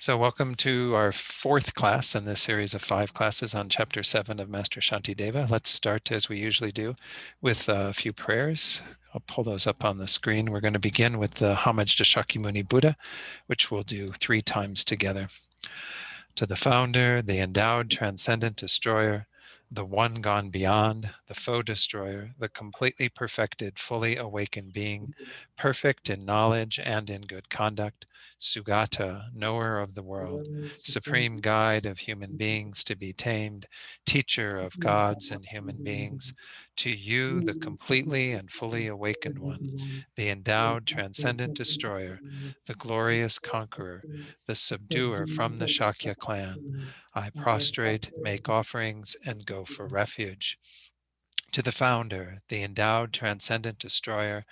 So welcome to our fourth class in this series of 5 classes on Chapter 7 of Master Shantideva. Let's start, as we usually do, with a few prayers. I'll pull those up on the screen. We're going to begin with the homage to Shakyamuni Buddha, which we'll do 3 times together. To the founder, the endowed transcendent destroyer, the one gone beyond, the foe destroyer, the completely perfected, fully awakened being, perfect in knowledge and in good conduct, Sugata, knower of the world, supreme guide of human beings to be tamed, teacher of gods and human beings, to you, the completely and fully awakened one, the endowed transcendent destroyer, the glorious conqueror, the subduer from the Shakya clan, I prostrate, make offerings, and go for refuge. To the founder, the endowed transcendent destroyer,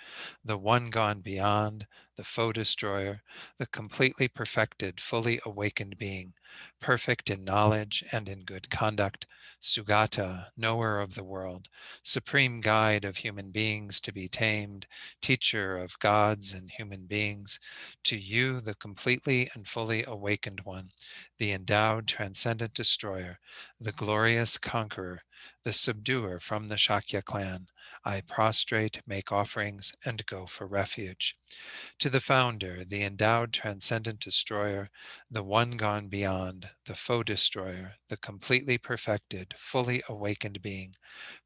the one gone beyond, the foe destroyer, the completely perfected, fully awakened being, perfect in knowledge and in good conduct, Sugata, knower of the world, supreme guide of human beings to be tamed, teacher of gods and human beings, to you, the completely and fully awakened one, the endowed transcendent destroyer, the glorious conqueror, the subduer from the Shakya clan, I prostrate, make offerings, and go for refuge. To the founder, the endowed transcendent destroyer, the one gone beyond, the foe destroyer, the completely perfected, fully awakened being,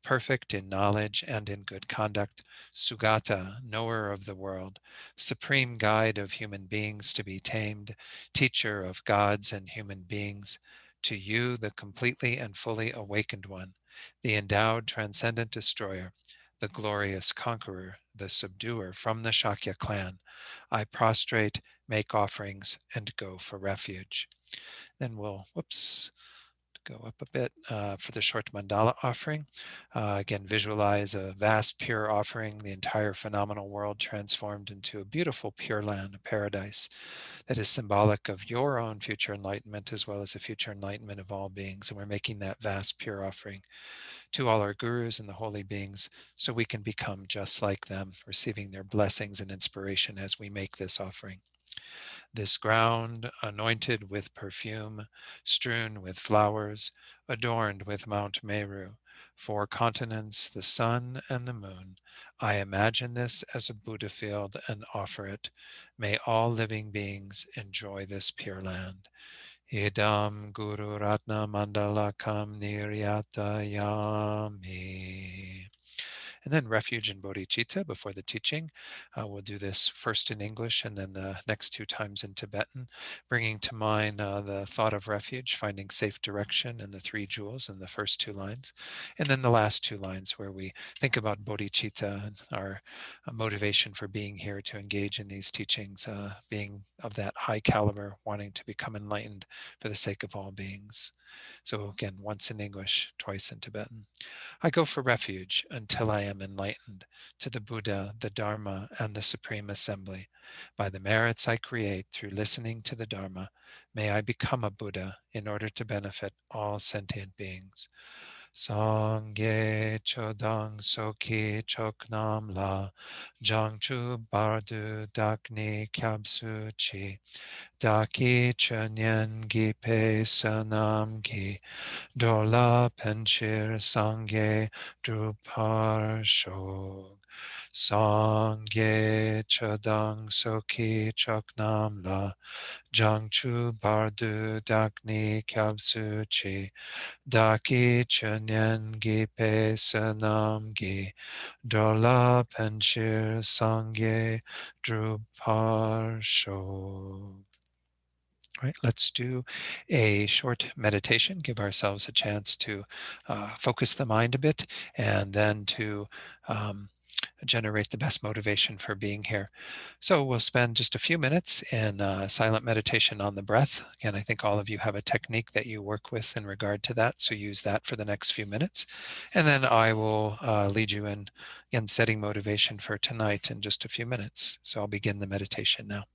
perfect in knowledge and in good conduct, Sugata, knower of the world, supreme guide of human beings to be tamed, teacher of gods and human beings, to you, the completely and fully awakened one, the endowed transcendent destroyer, the glorious conqueror, the subduer from the Shakya clan, I prostrate, make offerings, and go for refuge. Then we'll, go up a bit for the short mandala offering. Again, visualize a vast pure offering, the entire phenomenal world transformed into a beautiful pure land, a paradise that is symbolic of your own future enlightenment as well as the future enlightenment of all beings. And we're making that vast pure offering to all our gurus and the holy beings so we can become just like them, receiving their blessings and inspiration as we make this offering. This ground, anointed with perfume, strewn with flowers, adorned with Mount Meru, 4 continents, the sun and the moon, I imagine this as a Buddha field and offer it. May all living beings enjoy this pure land. Idam Guru Ratna Mandalakam Niryatayami. And then refuge and bodhicitta before the teaching. We'll do this first in English and then the next 2 times in Tibetan, bringing to mind the thought of refuge, finding safe direction, and the 3 jewels in the first 2 lines. And then the last 2 lines where we think about bodhicitta and our motivation for being here to engage in these teachings, being of that high caliber, wanting to become enlightened for the sake of all beings. So again, once in English, twice in Tibetan. I go for refuge until I am enlightened to the Buddha, the Dharma, and the Supreme Assembly. By the merits I create through listening to the Dharma, may I become a Buddha in order to benefit all sentient beings. Sangye chodang soki choknam la, jangchu bardu dakni kyabsu chi, daki chunyen gi pe sanam gi, Dola penchir sangye drupar shog. Sangye chadang soki choknam la. Jangchu bardu dakni kyabsu chi. Daki chunyen gi pe sanam gi. Dola penchir sangye drupar shog. All right, let's do a short meditation, give ourselves a chance to focus the mind a bit, and then to generate the best motivation for being here. So we'll spend just a few minutes in silent meditation on the breath. Again, I think all of you have a technique that you work with in regard to that, so use that for the next few minutes. And then I will lead you in, again, setting motivation for tonight in just a few minutes. So I'll begin the meditation now.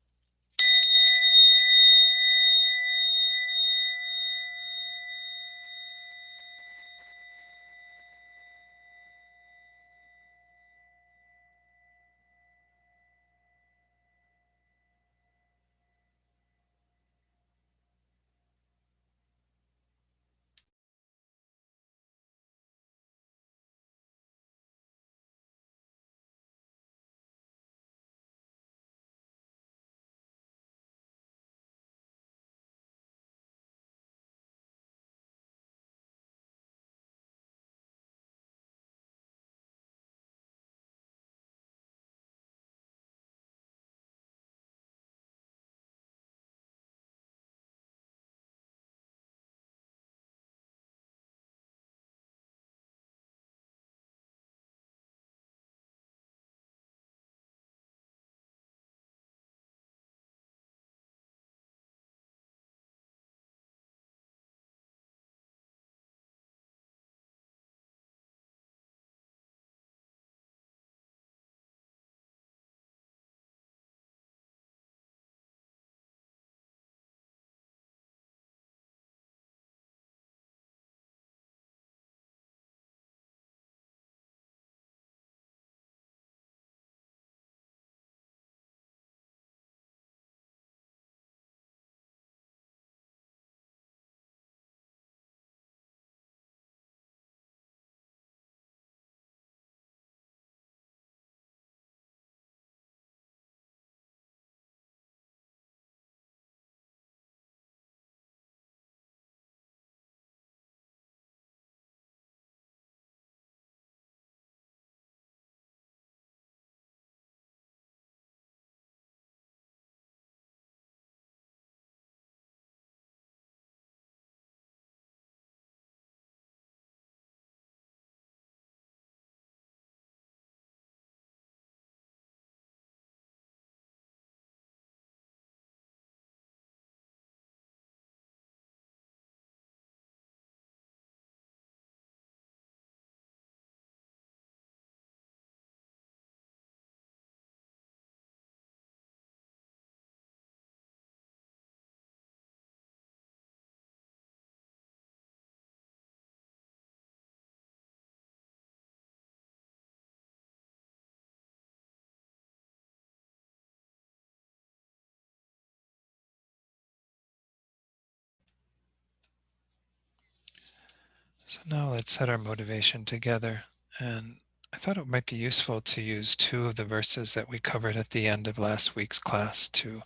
So now let's set our motivation together. And I thought it might be useful to use two of the verses that we covered at the end of last week's class to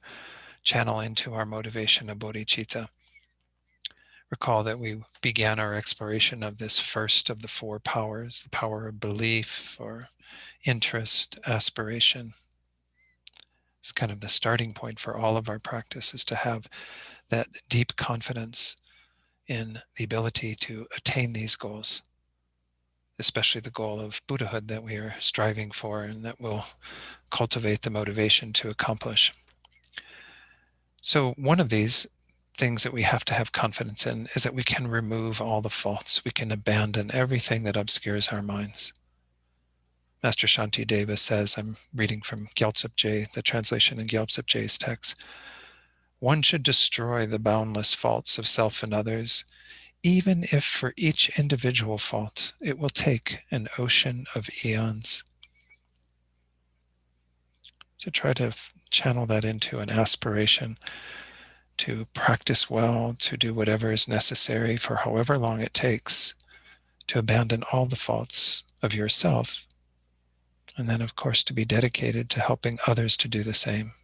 channel into our motivation of bodhicitta. Recall that we began our exploration of this first of the four powers, the power of belief or interest, aspiration. It's kind of the starting point for all of our practice, is to have that deep confidence in the ability to attain these goals, especially the goal of Buddhahood that we are striving for and that will cultivate the motivation to accomplish. So one of these things that we have to have confidence in is that we can remove all the faults. We can abandon everything that obscures our minds. Master Shantideva says, I'm reading from Gyaltsab, the translation in Gyaltsab's text, one should destroy the boundless faults of self and others, even if for each individual fault it will take an ocean of eons. So try to channel that into an aspiration to practice well, to do whatever is necessary for however long it takes, to abandon all the faults of yourself, and then, of course, to be dedicated to helping others to do the same.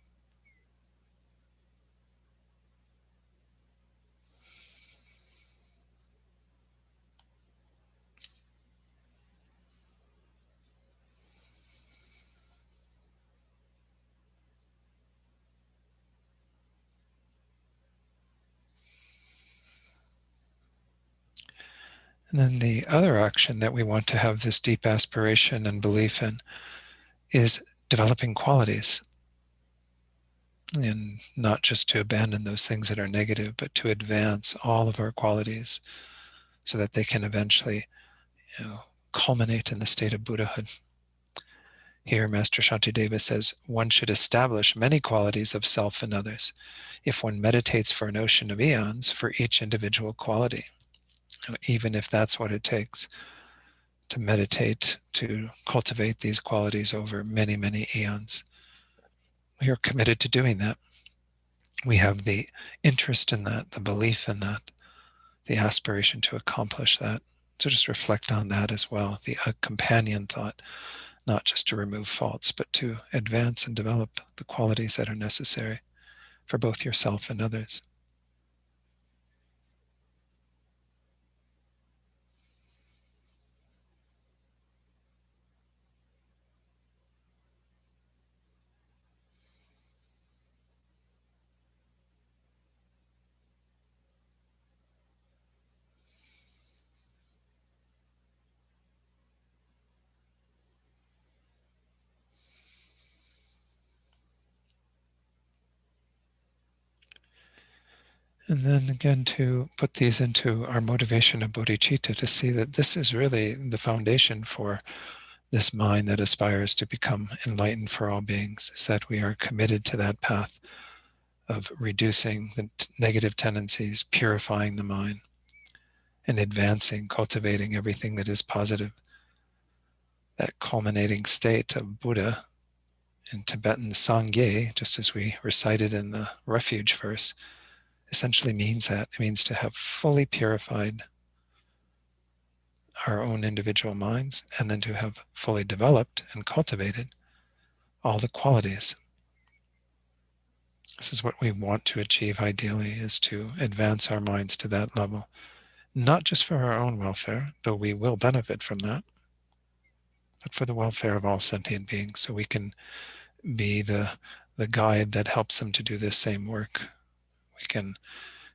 And then the other action that we want to have this deep aspiration and belief in is developing qualities. And not just to abandon those things that are negative, but to advance all of our qualities so that they can eventually, culminate in the state of Buddhahood. Here, Master Shantideva says, one should establish many qualities of self and others if one meditates for an ocean of eons for each individual quality, even if that's what it takes to meditate, to cultivate these qualities over many, many eons. We are committed to doing that. We have the interest in that, the belief in that, the aspiration to accomplish that. So just reflect on that as well, the companion thought, not just to remove faults, but to advance and develop the qualities that are necessary for both yourself and others. And then again, to put these into our motivation of bodhicitta, to see that this is really the foundation for this mind that aspires to become enlightened for all beings, is that we are committed to that path of reducing the negative tendencies, purifying the mind, and advancing, cultivating everything that is positive. That culminating state of Buddha, in Tibetan Sangye, just as we recited in the refuge verse, essentially means that. It means to have fully purified our own individual minds, and then to have fully developed and cultivated all the qualities. This is what we want to achieve ideally, is to advance our minds to that level, not just for our own welfare, though we will benefit from that, but for the welfare of all sentient beings, so we can be the guide that helps them to do this same work. We can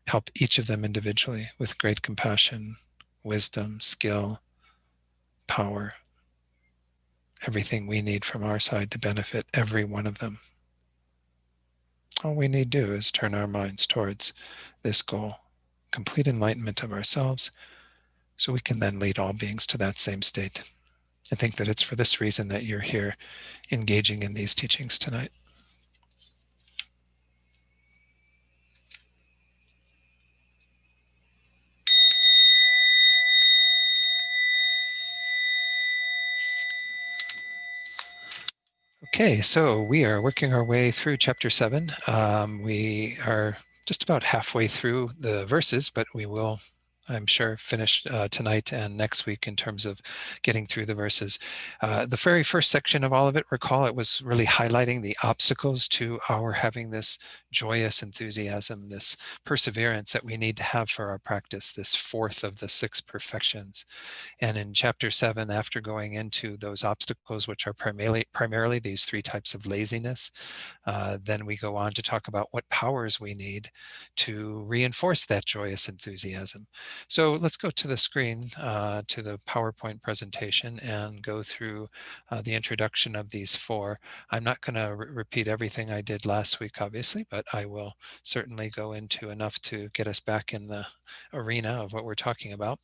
help each of them individually with great compassion, wisdom, skill, power, everything we need from our side to benefit every one of them. All we need to do is turn our minds towards this goal, complete enlightenment of ourselves, so we can then lead all beings to that same state. I think that it's for this reason that you're here engaging in these teachings tonight. Okay, so we are working our way through chapter 7. We are just about halfway through the verses, but we will I'm sure, finish tonight and next week in terms of getting through the verses. The very first section of all of it, recall, it was really highlighting the obstacles to our having this joyous enthusiasm, this perseverance that we need to have for our practice, this fourth of the 6 perfections. And in chapter 7, after going into those obstacles, which are primarily these 3 types of laziness, then we go on to talk about what powers we need to reinforce that joyous enthusiasm. So let's go to the screen, to the PowerPoint presentation, and go through the introduction of these 4. I'm not going to repeat everything I did last week, obviously, but I will certainly go into enough to get us back in the arena of what we're talking about.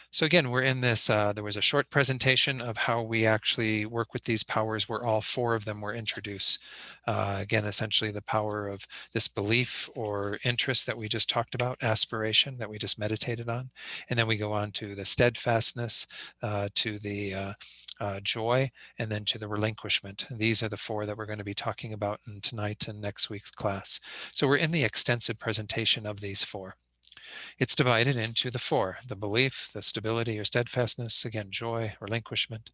So again, we're in this, there was a short presentation of how we actually work with these powers where all 4 of them were introduced. Again, essentially the power of this belief or interest that we just talked about, aspiration that we just meditated on. And then we go on to the steadfastness, to the joy, and then to the relinquishment. And these are the 4 that we're going to be talking about in tonight and next week's class. So we're in the extensive presentation of these 4. It's divided into the 4, the belief, the stability or steadfastness, again, joy, relinquishment.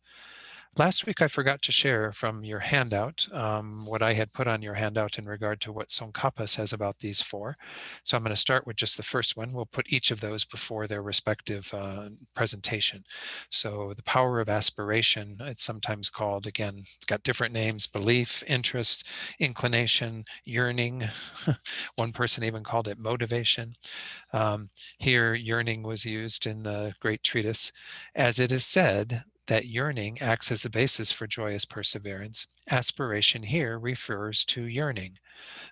Last week, I forgot to share from your handout what I had put on your handout in regard to what Tsongkhapa says about these 4. So I'm going to start with just the first one. We'll put each of those before their respective presentation. So the power of aspiration, it's sometimes called, again, it's got different names: belief, interest, inclination, yearning. One person even called it motivation. Here, yearning was used in the great treatise. As it is said that yearning acts as the basis for joyous perseverance, aspiration here refers to yearning.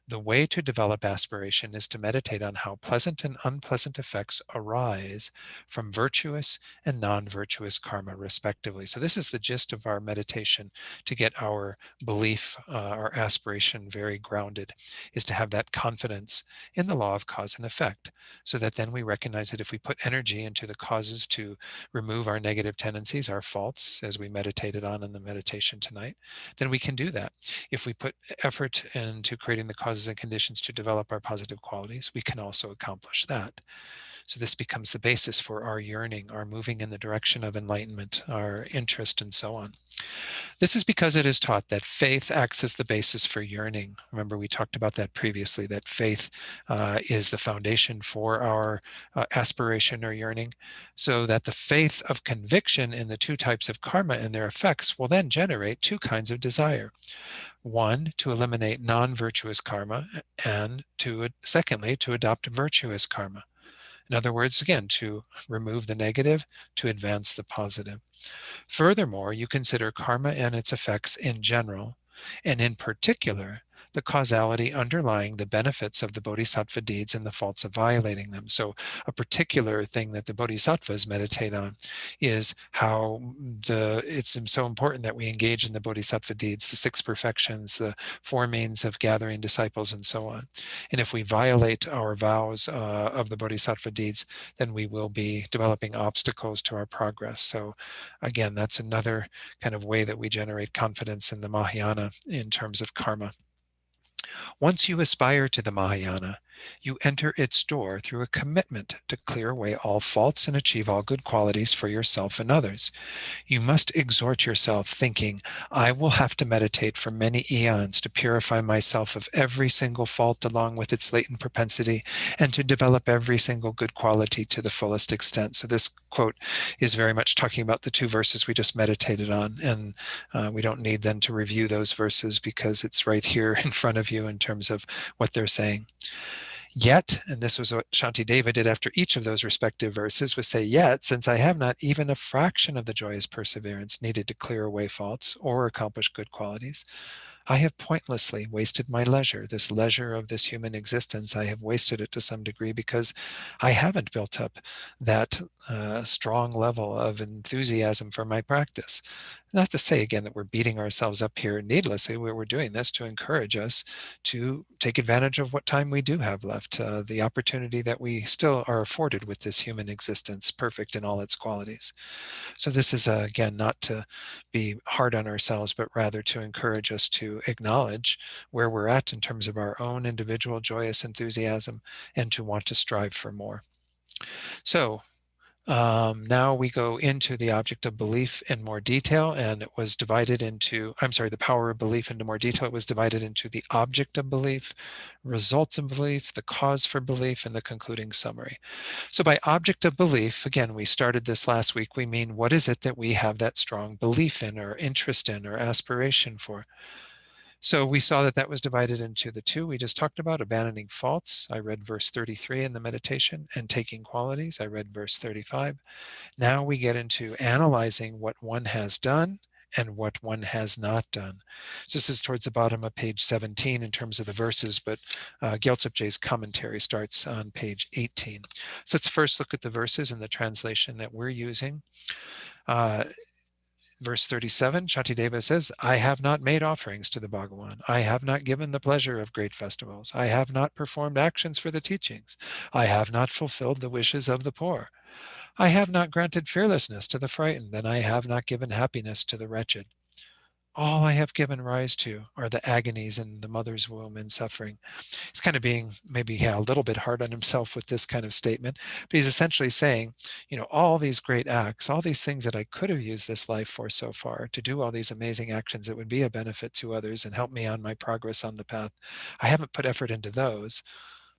The way to develop aspiration is to meditate on how pleasant and unpleasant effects arise from virtuous and non-virtuous karma, respectively. So this is the gist of our meditation, to get our belief, our aspiration very grounded, is to have that confidence in the law of cause and effect, so that then we recognize that if we put energy into the causes to remove our negative tendencies, our faults, as we meditated on in the meditation tonight, then we can do that. If we put effort into creating the causes and conditions to develop our positive qualities, we can also accomplish that. So this becomes the basis for our yearning, our moving in the direction of enlightenment, our interest, and so on. This is because it is taught that faith acts as the basis for yearning. Remember, we talked about that previously, that faith is the foundation for our aspiration or yearning, so that the faith of conviction in the 2 types of karma and their effects will then generate 2 kinds of desire. One, to eliminate non-virtuous karma, and secondly, to adopt virtuous karma. In other words, again, to remove the negative, to advance the positive. Furthermore, you consider karma and its effects in general, and in particular, the causality underlying the benefits of the bodhisattva deeds and the faults of violating them. So a particular thing that the bodhisattvas meditate on is how it's so important that we engage in the bodhisattva deeds, the 6 perfections, the 4 means of gathering disciples, and so on. And if we violate our vows of the bodhisattva deeds, then we will be developing obstacles to our progress. So again, that's another kind of way that we generate confidence in the Mahayana in terms of karma. Once you aspire to the Mahayana, you enter its door through a commitment to clear away all faults and achieve all good qualities for yourself and others. You must exhort yourself, thinking, I will have to meditate for many eons to purify myself of every single fault along with its latent propensity, and to develop every single good quality to the fullest extent. So this quote is very much talking about the 2 verses we just meditated on, and we don't need then to review those verses because it's right here in front of you in terms of what they're saying. Yet, and this was what Shantideva did after each of those respective verses, was say, yet, since I have not even a fraction of the joyous perseverance needed to clear away faults or accomplish good qualities, I have pointlessly wasted my leisure. This leisure of this human existence, I have wasted it to some degree because I haven't built up that strong level of enthusiasm for my practice. Not to say, again, that we're beating ourselves up here needlessly. We're doing this to encourage us to take advantage of what time we do have left, the opportunity that we still are afforded with this human existence, perfect in all its qualities. So this is, again, not to be hard on ourselves, but rather to encourage us to acknowledge where we're at in terms of our own individual joyous enthusiasm and to want to strive for more. So now we go into the object of belief in more detail, and it was divided into, the power of belief into more detail. It was divided into the object of belief, results of belief, the cause for belief, and the concluding summary. So by object of belief, again, we started this last week, we mean what is it that we have that strong belief in or interest in or aspiration for? So we saw that that was divided into the two we just talked about, abandoning faults. I read verse 33 in the meditation, and taking qualities. I read verse 35. Now we get into analyzing what one has done and what one has not done. So this is towards the bottom of page 17 in terms of the verses, but Gyaltsab Je's commentary starts on page 18. So let's first look at the verses in the translation that we're using. Verse 37, Shantideva says, I have not made offerings to the Bhagawan. I have not given the pleasure of great festivals. I have not performed actions for the teachings. I have not fulfilled the wishes of the poor. I have not granted fearlessness to the frightened, and I have not given happiness to the wretched. All I have given rise to are the agonies in the mother's womb and suffering. He's kind of being maybe a little bit hard on himself with this kind of statement, but he's essentially saying, all these great acts, all these things that I could have used this life for so far, to do all these amazing actions that would be a benefit to others and help me on my progress on the path, I haven't put effort into those.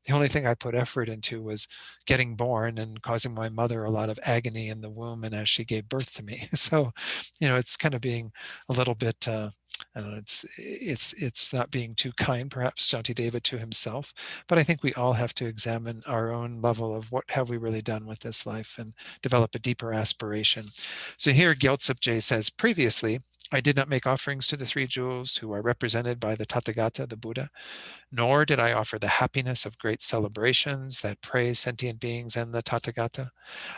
The only thing I put effort into was getting born and causing my mother a lot of agony in the womb and as she gave birth to me. So, it's kind of being a little bit, I don't know, it's not being too kind, perhaps, Shantideva to himself. But I think we all have to examine our own level of what have we really done with this life and develop a deeper aspiration. So here Gyaltsab Je says, previously, I did not make offerings to the three jewels who are represented by the Tathagata, the Buddha, nor did I offer the happiness of great celebrations that praise sentient beings and the Tathagata.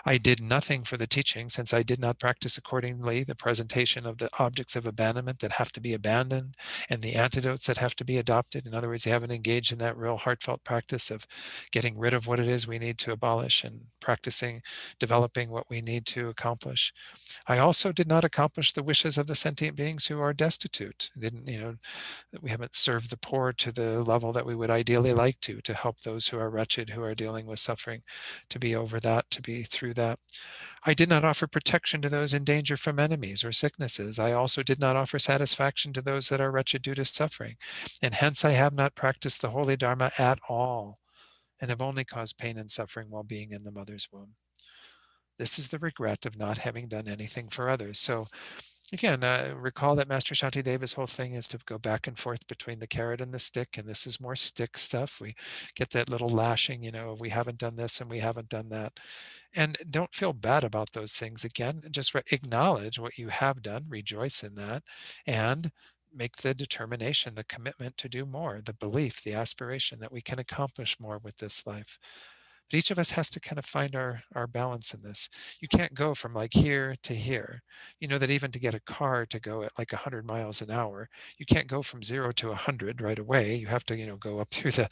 I did nothing for the teaching, since I did not practice accordingly the presentation of the objects of abandonment that have to be abandoned and the antidotes that have to be adopted. In other words, they haven't engaged in that real heartfelt practice of getting rid of what it is we need to abolish and practicing, developing what we need to accomplish. I also did not accomplish the wishes of the sentient beings who are destitute. Didn't, that we haven't served the poor to the level that we would ideally like to help those who are wretched, who are dealing with suffering, to be over that, to be through that. I did not offer protection to those in danger from enemies or sicknesses. I also did not offer satisfaction to those that are wretched due to suffering. And hence I have not practiced the holy Dharma at all, and have only caused pain and suffering while being in the mother's womb. This is the regret of not having done anything for others. So again, recall that Master Shantideva's whole thing is to go back and forth between the carrot and the stick, and this is more stick stuff. We get that little lashing, we haven't done this and we haven't done that. And don't feel bad about those things. Again, just acknowledge what you have done, rejoice in that, and make the determination, the commitment to do more, the belief, the aspiration that we can accomplish more with this life. But each of us has to kind of find our balance in this. You can't go from like here to here. You know that even to get a car to go at like 100 miles an hour, you can't go from 0 to 100 right away. You have to, go up through the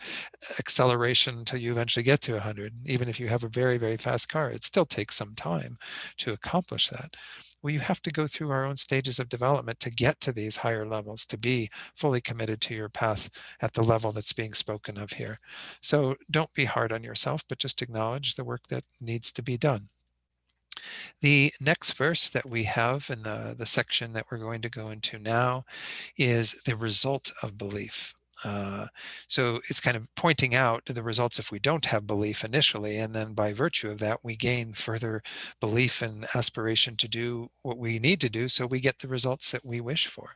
acceleration until you eventually get to 100. Even if you have a very, very fast car, it still takes some time to accomplish that. Well, you have to go through our own stages of development to get to these higher levels, to be fully committed to your path at the level that's being spoken of here. So don't be hard on yourself, but just acknowledge the work that needs to be done. The next verse that we have in the section that we're going to go into now is the result of belief. So it's kind of pointing out the results if we don't have belief initially, and then by virtue of that, we gain further belief and aspiration to do what we need to do so we get the results that we wish for.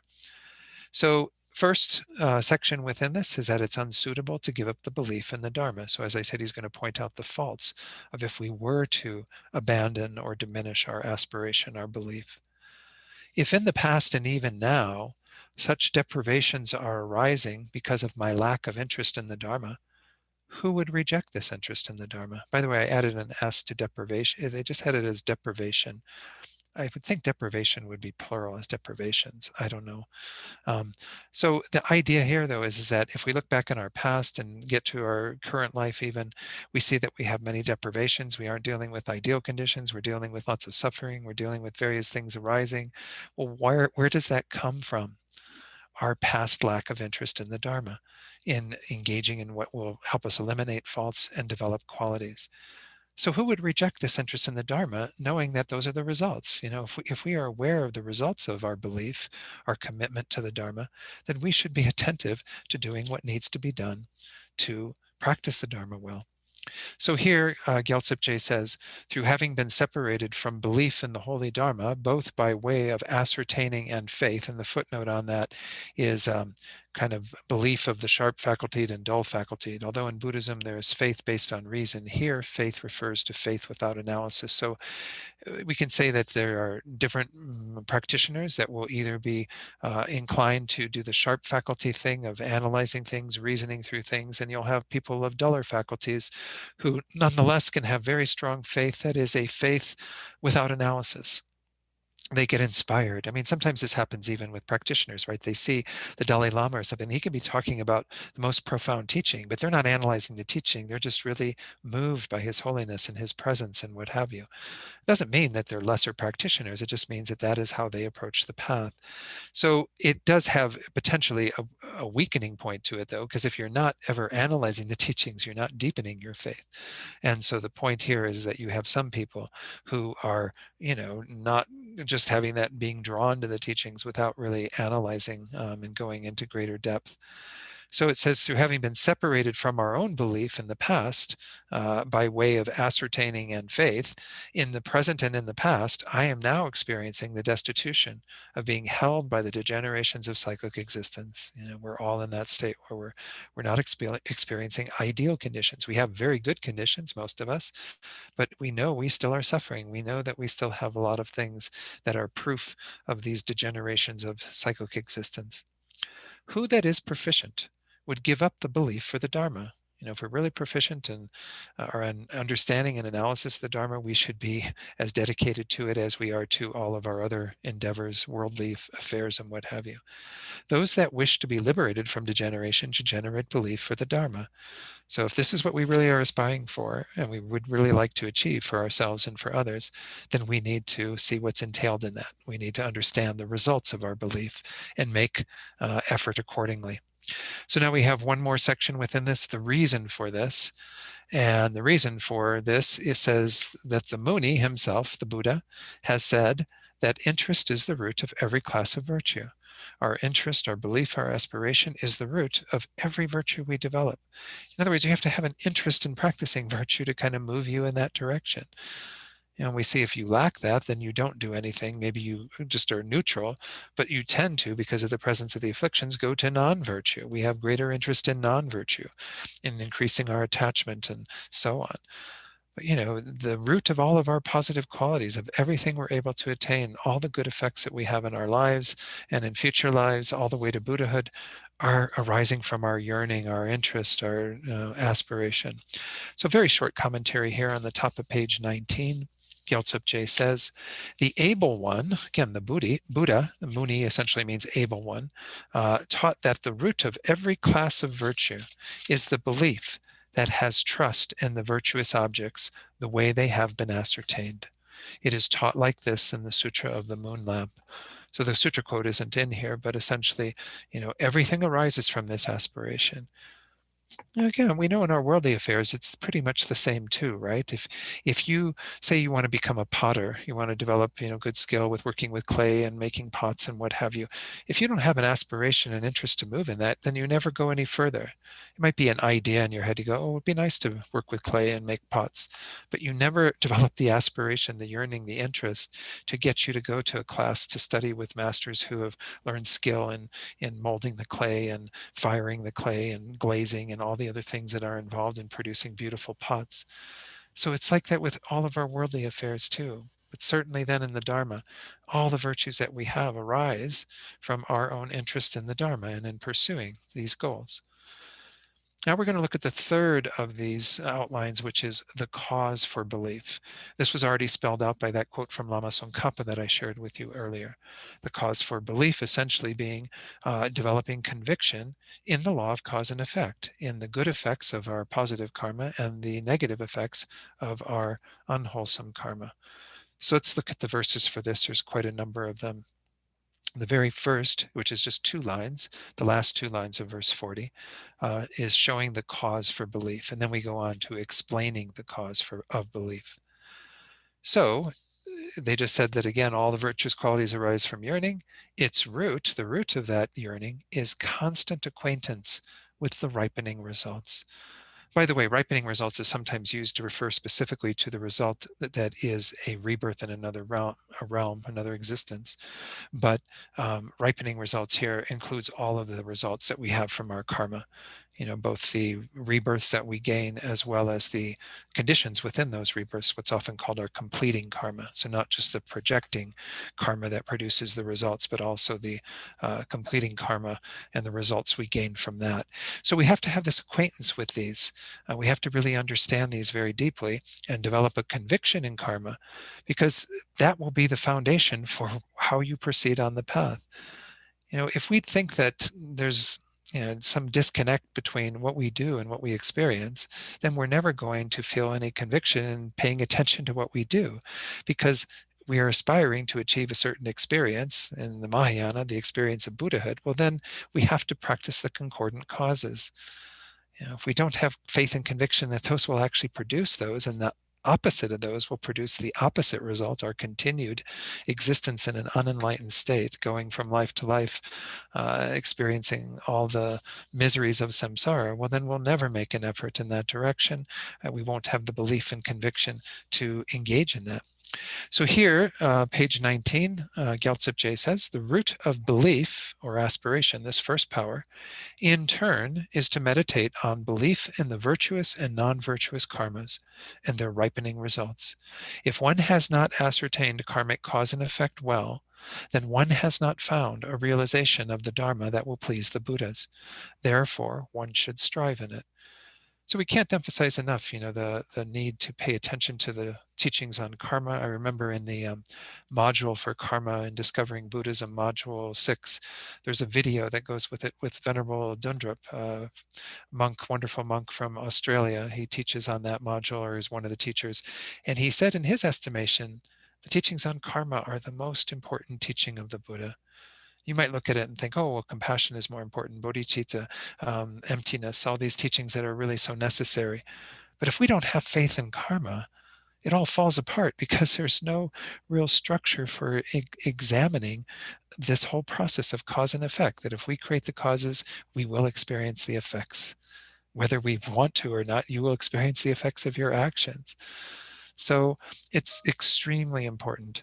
So first section within this is that it's unsuitable to give up the belief in the Dharma. So as I said, he's going to point out the faults of if we were to abandon or diminish our aspiration, our belief. If in the past and even now, such deprivations are arising because of my lack of interest in the Dharma, who would reject this interest in the Dharma? By the way, I added an S to deprivation. They just had it as deprivation. I would think deprivation would be plural as deprivations. I don't know. So the idea here, though, is that if we look back in our past and get to our current life even, we see that we have many deprivations. We aren't dealing with ideal conditions. We're dealing with lots of suffering. We're dealing with various things arising. Well, where does that come from? Our past lack of interest in the Dharma, in engaging in what will help us eliminate faults and develop qualities. So who would reject this interest in the Dharma, knowing that those are the results? If we are aware of the results of our belief, our commitment to the Dharma, then we should be attentive to doing what needs to be done to practice the Dharma well. So here, Gyaltsep says, through having been separated from belief in the holy Dharma, both by way of ascertaining and faith, and the footnote on that is kind of belief of the sharp facultied and dull facultied. Although in Buddhism there is faith based on reason, here faith refers to faith without analysis. So we can say that there are different practitioners that will either be inclined to do the sharp faculty thing of analyzing things, reasoning through things, and you'll have people of duller faculties who nonetheless can have very strong faith that is a faith without analysis. They get inspired. I mean, sometimes this happens even with practitioners, right? They see the Dalai Lama or something. He can be talking about the most profound teaching, but they're not analyzing the teaching. They're just really moved by his holiness and his presence and what have you. It doesn't mean that they're lesser practitioners. It just means that that is how they approach the path. So it does have potentially a weakening point to it, though, because if you're not ever analyzing the teachings, you're not deepening your faith. And so the point here is that you have some people who are, not just having that being drawn to the teachings without really analyzing and going into greater depth. So it says, through having been separated from our own belief in the past by way of ascertaining and faith, in the present and in the past, I am now experiencing the destitution of being held by the degenerations of cyclic existence. We're all in that state where we're not experiencing ideal conditions. We have very good conditions, most of us, but we know we still are suffering. We know that we still have a lot of things that are proof of these degenerations of cyclic existence. Who that is proficient would give up the belief for the Dharma? If we're really proficient in our understanding and analysis of the Dharma, we should be as dedicated to it as we are to all of our other endeavors, worldly affairs, and what have you. Those that wish to be liberated from degeneration should generate belief for the Dharma. So if this is what we really are aspiring for, and we would really like to achieve for ourselves and for others, then we need to see what's entailed in that. We need to understand the results of our belief and make effort accordingly. So now we have one more section within this, the reason for this. And the reason for this, it says that the Muni himself, the Buddha, has said that interest is the root of every class of virtue. Our interest, our belief, our aspiration is the root of every virtue we develop. In other words, you have to have an interest in practicing virtue to kind of move you in that direction. And we see if you lack that, then you don't do anything. Maybe you just are neutral, but you tend to, because of the presence of the afflictions, go to non-virtue. We have greater interest in non-virtue, in increasing our attachment and so on. But the root of all of our positive qualities, of everything we're able to attain, all the good effects that we have in our lives and in future lives, all the way to Buddhahood, are arising from our yearning, our interest, our aspiration. So very short commentary here on the top of page 19. Gyaltsep says, the able one, again, the Buddha, the Muni essentially means able one, taught that the root of every class of virtue is the belief that has trust in the virtuous objects the way they have been ascertained. It is taught like this in the Sutra of the Moon Lamp. So the sutra quote isn't in here, but essentially, everything arises from this aspiration. Again, we know in our worldly affairs, it's pretty much the same too, right? If you say you want to become a potter, you want to develop, good skill with working with clay and making pots and what have you. If you don't have an aspiration and interest to move in that, then you never go any further. It might be an idea in your head to go, oh, it'd be nice to work with clay and make pots, but you never develop the aspiration, the yearning, the interest to get you to go to a class to study with masters who have learned skill in molding the clay and firing the clay and glazing and all the other things that are involved in producing beautiful pots. So it's like that with all of our worldly affairs too. But certainly then in the Dharma, all the virtues that we have arise from our own interest in the Dharma and in pursuing these goals. Now we're going to look at the third of these outlines, which is the cause for belief. This was already spelled out by that quote from Lama Tsongkhapa that I shared with you earlier. The cause for belief essentially being developing conviction in the law of cause and effect, in the good effects of our positive karma and the negative effects of our unwholesome karma. So let's look at the verses for this. There's quite a number of them. The very first, which is just 2 lines, the last 2 lines of verse 40, is showing the cause for belief. And then we go on to explaining the cause of belief. So they just said that, again, all the virtuous qualities arise from yearning. Its root, the root of that yearning, is constant acquaintance with the ripening results. By the way, ripening results is sometimes used to refer specifically to the result that is a rebirth in another realm, another existence. But ripening results here includes all of the results that we have from our karma, both the rebirths that we gain as well as the conditions within those rebirths, what's often called our completing karma. So not just the projecting karma that produces the results, but also the completing karma and the results we gain from that. So we have to have this acquaintance with these. We have to really understand these very deeply and develop a conviction in karma, because that will be the foundation for how you proceed on the path. If we think that there's some disconnect between what we do and what we experience, then we're never going to feel any conviction in paying attention to what we do, because we are aspiring to achieve a certain experience in the Mahayana, the experience of Buddhahood. Well, then we have to practice the concordant causes. If we don't have faith and conviction that those will actually produce those, and the opposite of those will produce the opposite result, our continued existence in an unenlightened state, going from life to life, experiencing all the miseries of samsara, well, then we'll never make an effort in that direction. We won't have the belief and conviction to engage in that. So here, page 19, Gyaltsab Je says, the root of belief or aspiration, this first power, in turn, is to meditate on belief in the virtuous and non-virtuous karmas and their ripening results. If one has not ascertained karmic cause and effect well, then one has not found a realization of the Dharma that will please the Buddhas. Therefore, one should strive in it. So we can't emphasize enough, the need to pay attention to the teachings on karma. I remember in the module for karma and discovering Buddhism, module 6, there's a video that goes with it with Venerable Dundrup, wonderful monk from Australia. He teaches on that module, or is one of the teachers. And he said in his estimation, the teachings on karma are the most important teaching of the Buddha. You might look at it and think, oh, well, compassion is more important, bodhicitta, emptiness, all these teachings that are really so necessary. But if we don't have faith in karma, it all falls apart, because there's no real structure for examining this whole process of cause and effect, that if we create the causes, we will experience the effects. Whether we want to or not, you will experience the effects of your actions. So it's extremely important.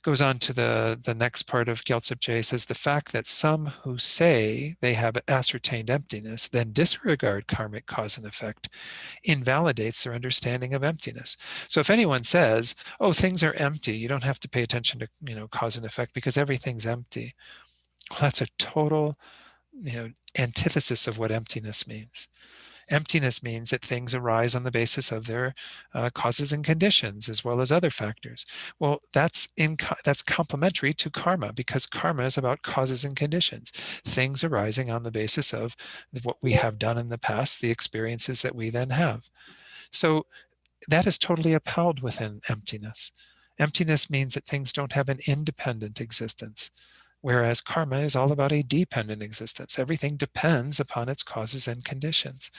Goes on to the next part of Gyaltsab Je, says, the fact that some who say they have ascertained emptiness, then disregard karmic cause and effect, invalidates their understanding of emptiness. So if anyone says, oh, things are empty, you don't have to pay attention to cause and effect because everything's empty, well, that's a total antithesis of what emptiness means. Emptiness means that things arise on the basis of their causes and conditions, as well as other factors. Well, that's complementary to karma, because karma is about causes and conditions, things arising on the basis of what we have done in the past, the experiences that we then have. So that is totally upheld within emptiness. Emptiness means that things don't have an independent existence, whereas karma is all about a dependent existence. Everything depends upon its causes and conditions.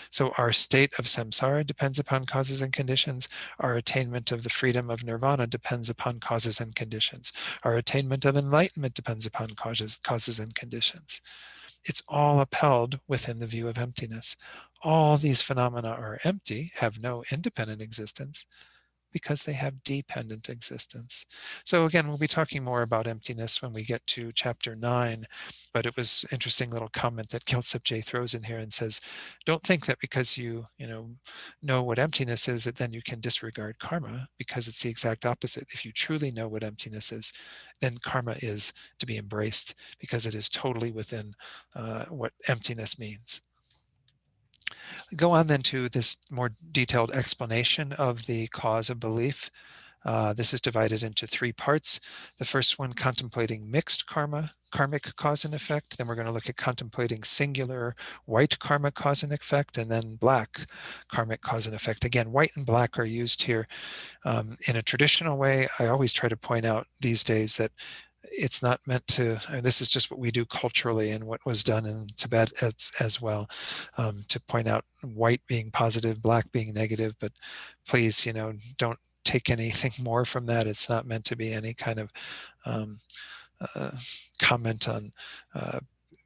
So our state of samsara depends upon causes and conditions. Our attainment of the freedom of nirvana depends upon causes and conditions. Our attainment of enlightenment depends upon causes and conditions. It's all upheld within the view of emptiness. All these phenomena are empty, have no independent existence, because they have dependent existence. So again, we'll be talking more about emptiness when we get to chapter 9, but it was an interesting little comment that Gyaltsab Je throws in here and says, don't think that because you know what emptiness is, that then you can disregard karma, because it's the exact opposite. If you truly know what emptiness is, then karma is to be embraced, because it is totally within what emptiness means. Go on then to this more detailed explanation of the cause of belief. This is divided into 3 parts. The first one, contemplating mixed karmic cause and effect. Then we're going to look at contemplating singular white karma cause and effect, and then black karmic cause and effect. Again, white and black are used here in a traditional way. I always try to point out these days that it's not meant to, this is just what we do culturally and what was done in Tibet as well, to point out white being positive, black being negative, but please, don't take anything more from that. It's not meant to be any kind of um, comment on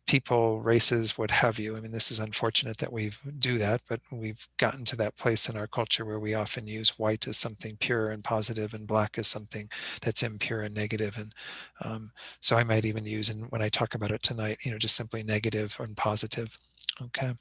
people, races, what have you. I mean, this is unfortunate that we do that, but we've gotten to that place in our culture where we often use white as something pure and positive and black as something that's impure and negative. And so I might even use, and when I talk about it tonight, just simply negative and positive. Okay.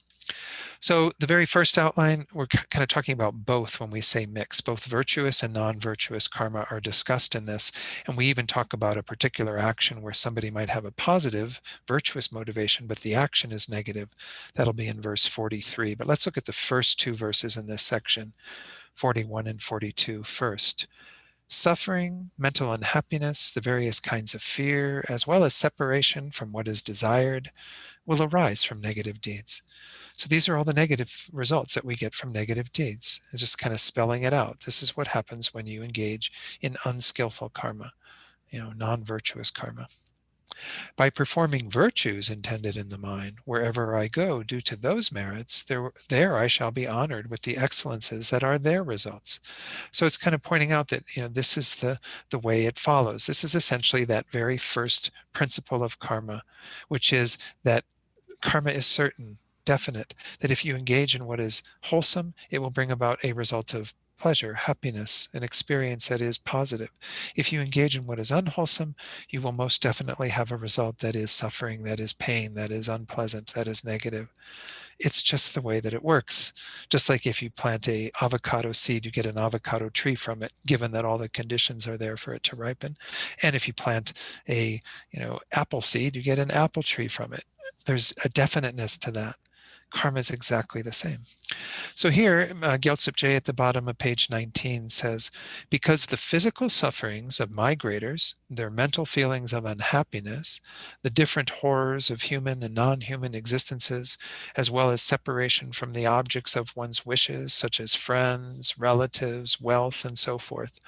So the very first outline, we're kind of talking about both when we say mix. Both virtuous and non-virtuous karma are discussed in this. And we even talk about a particular action where somebody might have a positive, virtuous motivation, but the action is negative. That'll be in verse 43. But let's look at the first two verses in this section, 41 and 42 first. Suffering, mental unhappiness, the various kinds of fear, as well as separation from what is desired, will arise from negative deeds. So these are all the negative results that we get from negative deeds. It's just kind of spelling it out. This is what happens when you engage in unskillful karma, non-virtuous karma. By performing virtues intended in the mind, wherever I go, due to those merits, there I shall be honored with the excellences that are their results. So it's kind of pointing out that this is the way it follows. This is essentially that very first principle of karma, which is that karma is certain, definite, that if you engage in what is wholesome, it will bring about a result of pleasure, happiness, an experience that is positive. If you engage in what is unwholesome, you will most definitely have a result that is suffering, that is pain, that is unpleasant, that is negative. It's just the way that it works. Just like if you plant a avocado seed, you get an avocado tree from it, given that all the conditions are there for it to ripen. And if you plant a, apple seed, you get an apple tree from it. There's a definiteness to that. Karma is exactly the same. So here, Gyaltsep J at the bottom of page 19 says, because the physical sufferings of migrators, their mental feelings of unhappiness, the different horrors of human and non-human existences, as well as separation from the objects of one's wishes, such as friends, relatives, wealth, and so forth,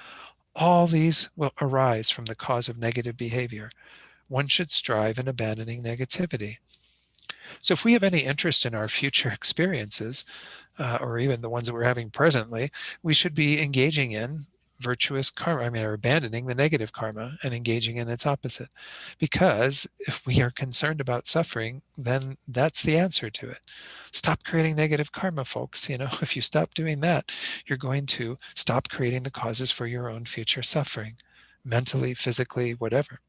all these will arise from the cause of negative behavior. One should strive in abandoning negativity. So if we have any interest in our future experiences, or even the ones that we're having presently, we should be engaging in virtuous karma, or abandoning the negative karma and engaging in its opposite. Because if we are concerned about suffering, then that's the answer to it. Stop creating negative karma, folks. If you stop doing that, you're going to stop creating the causes for your own future suffering, mentally, physically, whatever.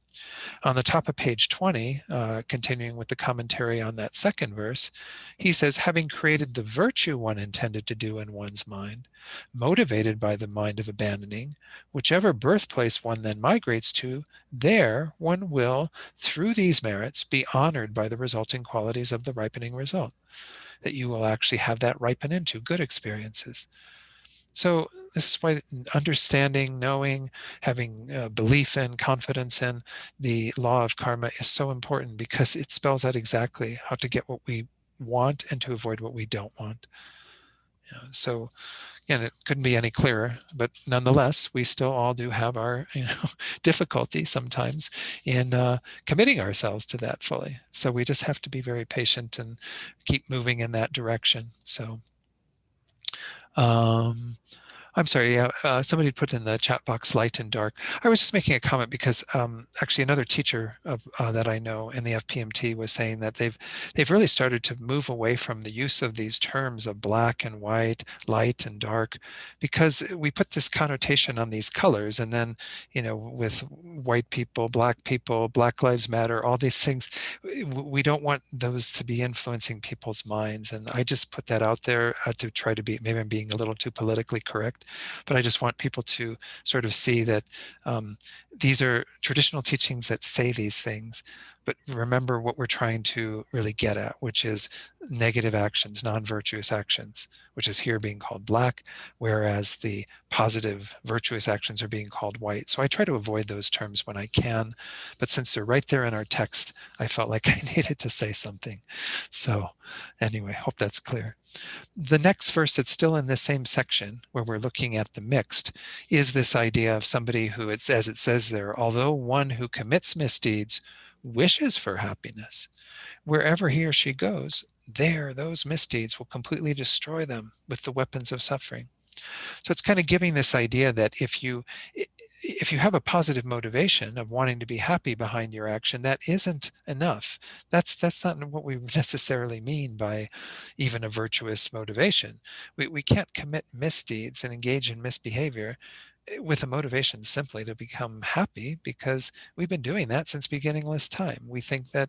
On the top of page 20, continuing with the commentary on that second verse, he says, having created the virtue one intended to do in one's mind, motivated by the mind of abandoning, whichever birthplace one then migrates to, there one will, through these merits, be honored by the resulting qualities of the ripening result, that you will actually have that ripen into good experiences. So this is why understanding, knowing, having belief in, confidence in the law of karma is so important, because it spells out exactly how to get what we want and to avoid what we don't want. So again, it couldn't be any clearer, but nonetheless, we still all do have our difficulty sometimes in committing ourselves to that fully. So we just have to be very patient and keep moving in that direction. So I'm sorry, yeah, somebody put in the chat box light and dark. I was just making a comment because actually another teacher that I know in the FPMT was saying that they've really started to move away from the use of these terms of black and white, light and dark, because we put this connotation on these colors, and then with white people, Black Lives Matter, all these things, we don't want those to be influencing people's minds. And I just put that out there to try to be, maybe I'm being a little too politically correct, but I just want people to sort of see that these are traditional teachings that say these things, But remember what we're trying to really get at, which is negative actions, non-virtuous actions, which is here being called black, whereas the positive virtuous actions are being called white. So I try to avoid those terms when I can, but since they're right there in our text, I felt like I needed to say something. So anyway, hope that's clear. The next verse that's still in the same section where we're looking at the mixed is this idea of somebody who, as it says there, although one who commits misdeeds wishes for happiness, wherever he or she goes, there those misdeeds will completely destroy them with the weapons of suffering. So it's kind of giving this idea that if you have a positive motivation of wanting to be happy behind your action, that isn't enough. That's not what we necessarily mean by even a virtuous motivation. We can't commit misdeeds and engage in misbehavior with a motivation simply to become happy, because we've been doing that since beginningless time. We think that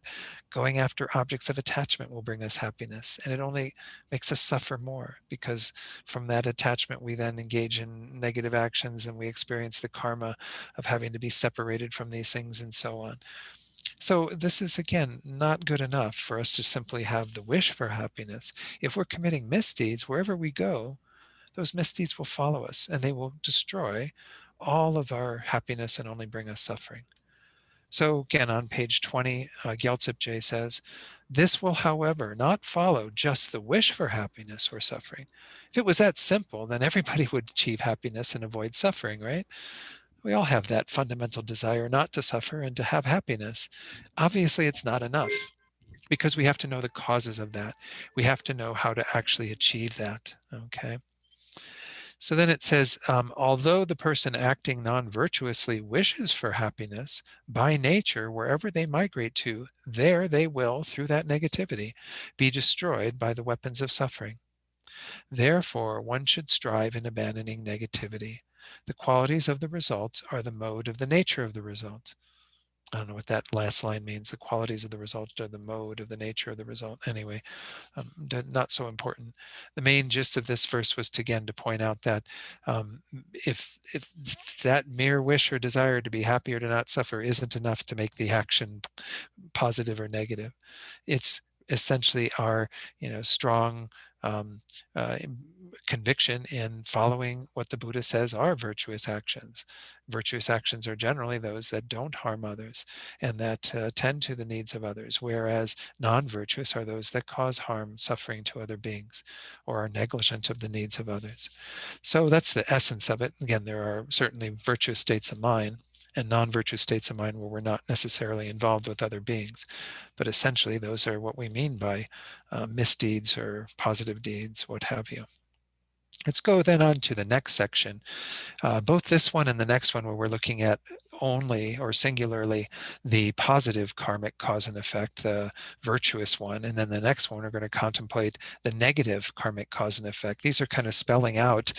going after objects of attachment will bring us happiness, and it only makes us suffer more, because from that attachment we then engage in negative actions and we experience the karma of having to be separated from these things and so on. So this is, again, not good enough for us to simply have the wish for happiness. If we're committing misdeeds, wherever we go, those misdeeds will follow us and they will destroy all of our happiness and only bring us suffering. So again, on page 20, Gyaltsep Je says, this will, however, not follow just the wish for happiness or suffering. If it was that simple, then everybody would achieve happiness and avoid suffering, right? We all have that fundamental desire not to suffer and to have happiness. Obviously, it's not enough, because we have to know the causes of that. We have to know how to actually achieve that, okay? So then it says, although the person acting non-virtuously wishes for happiness, by nature, wherever they migrate to, there they will, through that negativity, be destroyed by the weapons of suffering. Therefore, one should strive in abandoning negativity. The qualities of the results are the mode of the nature of the result. I don't know what that last line means. The qualities of the result are the mode of the nature of the result. Anyway, not so important. The main gist of this verse was to, again, to point out that if that mere wish or desire to be happy or to not suffer isn't enough to make the action positive or negative, it's essentially our strong uh, conviction in following what the Buddha says are virtuous actions. Virtuous actions are generally those that don't harm others and that tend to the needs of others, whereas non-virtuous are those that cause harm, suffering to other beings, or are negligent of the needs of others. So that's the essence of it. Again, there are certainly virtuous states of mind and non-virtuous states of mind where we're not necessarily involved with other beings. But essentially, those are what we mean by misdeeds or positive deeds, what have you. Let's go then on to the next section. Both this one and the next one, where we're looking at only or singularly the positive karmic cause and effect, the virtuous one, and then the next one we're going to contemplate the negative karmic cause and effect. These are kind of spelling out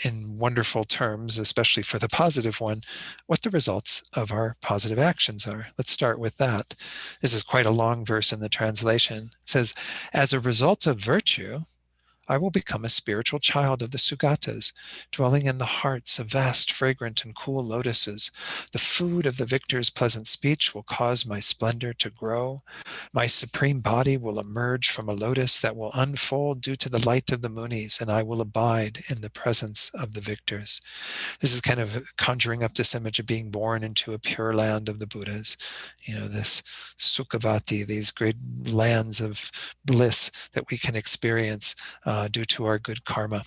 in wonderful terms, especially for the positive one, what the results of our positive actions are. Let's start with that. This is quite a long verse in the translation. It says, as a result of virtue, I will become a spiritual child of the Sugatas, dwelling in the hearts of vast, fragrant, and cool lotuses. The food of the victor's pleasant speech will cause my splendor to grow. My supreme body will emerge from a lotus that will unfold due to the light of the munis, and I will abide in the presence of the victors. This is kind of conjuring up this image of being born into a pure land of the Buddhas, this Sukhavati, these great lands of bliss that we can experience due to our good karma.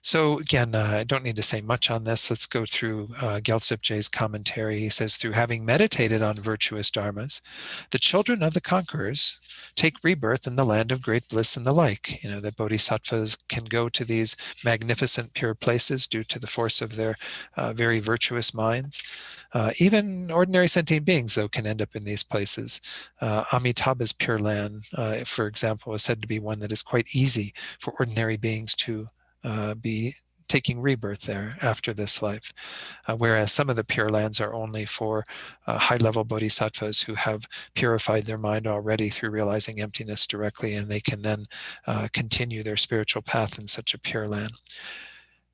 So again, I don't need to say much on this. Let's go through Gyaltsep Je's commentary. He says, through having meditated on virtuous dharmas, the children of the conquerors take rebirth in the land of great bliss and the like. The bodhisattvas can go to these magnificent pure places due to the force of their very virtuous minds. Even ordinary sentient beings, though, can end up in these places. Amitabha's Pure Land, for example, is said to be one that is quite easy for ordinary beings to be taking rebirth there after this life, whereas some of the Pure Lands are only for high-level bodhisattvas who have purified their mind already through realizing emptiness directly, and they can then continue their spiritual path in such a Pure Land.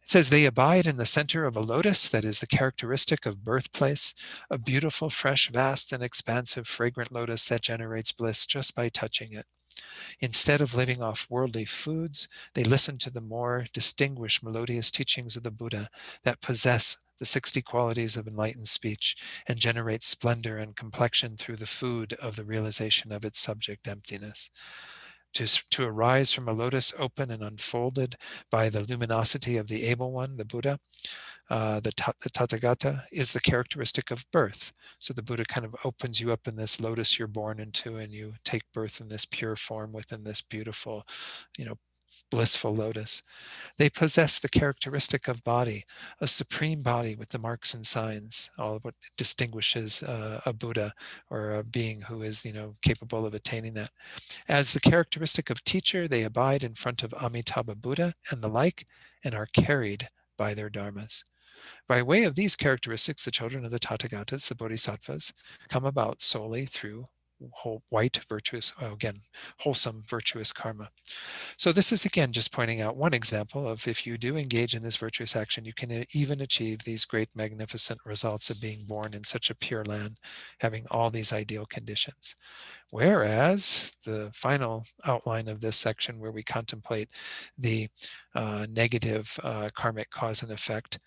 It says, they abide in the center of a lotus that is the characteristic of birthplace, a beautiful, fresh, vast, and expansive fragrant lotus that generates bliss just by touching it. Instead of living off worldly foods, they listen to the more distinguished, melodious teachings of the Buddha that possess the 60 qualities of enlightened speech and generate splendor and complexion through the food of the realization of its subject emptiness. To arise from a lotus open and unfolded by the luminosity of the able one, the Buddha, the Tathagata, is the characteristic of birth. So the Buddha kind of opens you up in this lotus you're born into, and you take birth in this pure form within this beautiful, blissful lotus. They possess the characteristic of body, a supreme body with the marks and signs, all of what distinguishes a Buddha or a being who is, capable of attaining that. As the characteristic of teacher, they abide in front of Amitabha Buddha and the like, and are carried by their dharmas. By way of these characteristics, the children of the Tathagatas, the Bodhisattvas, come about solely through wholesome, virtuous karma. So this is, again, just pointing out one example of, if you do engage in this virtuous action, you can even achieve these great, magnificent results of being born in such a pure land, having all these ideal conditions. Whereas the final outline of this section, where we contemplate the negative karmic cause and effect,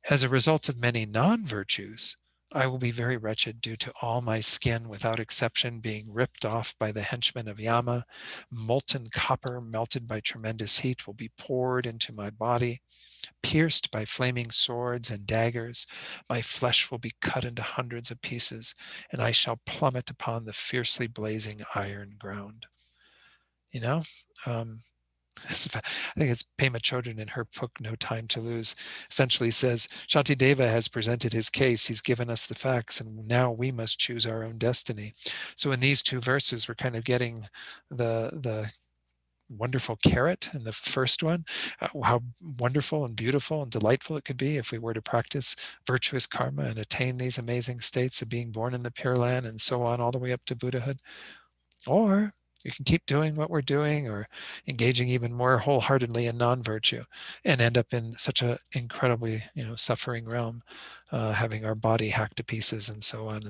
as a result of many non-virtues, I will be very wretched due to all my skin without exception being ripped off by the henchmen of Yama. Molten copper melted by tremendous heat will be poured into my body. Pierced by flaming swords and daggers, my flesh will be cut into hundreds of pieces, and I shall plummet upon the fiercely blazing iron ground. I think it's Pema Chodron in her book, No Time to Lose, essentially says, Shantideva has presented his case, he's given us the facts, and now we must choose our own destiny. So in these two verses, we're kind of getting the wonderful carrot in the first one, how wonderful and beautiful and delightful it could be if we were to practice virtuous karma and attain these amazing states of being born in the Pure Land and so on, all the way up to Buddhahood. Or you can keep doing what we're doing, or engaging even more wholeheartedly in non-virtue, and end up in such an incredibly, suffering realm, having our body hacked to pieces and so on,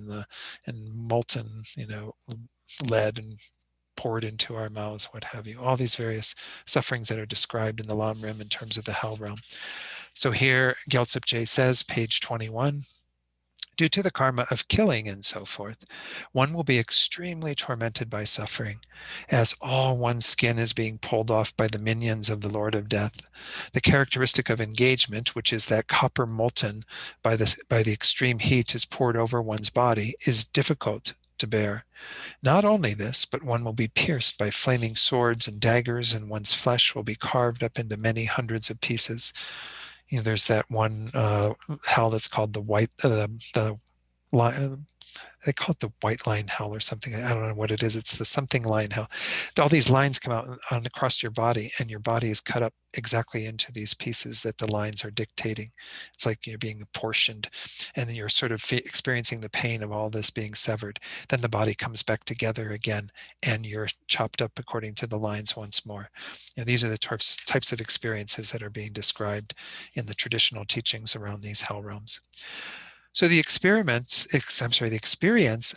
and molten, lead and poured into our mouths, what have you. All these various sufferings that are described in the Lam Rim in terms of the hell realm. So here, Gyaltsab Je says, page 21, due to the karma of killing and so forth, one will be extremely tormented by suffering, as all one's skin is being pulled off by the minions of the Lord of Death. The characteristic of engagement, which is that copper molten by the extreme heat is poured over one's body, is difficult to bear. Not only this, but one will be pierced by flaming swords and daggers, and one's flesh will be carved up into many hundreds of pieces. There's that one hell that's called the line. They call it the white line hell or something. I don't know what it is. It's the something line hell. All these lines come out across your body, and your body is cut up exactly into these pieces that the lines are dictating. It's like you're being apportioned, and then you're sort of experiencing the pain of all this being severed. Then the body comes back together again, and you're chopped up according to the lines once more. These are the types of experiences that are being described in the traditional teachings around these hell realms. So the experience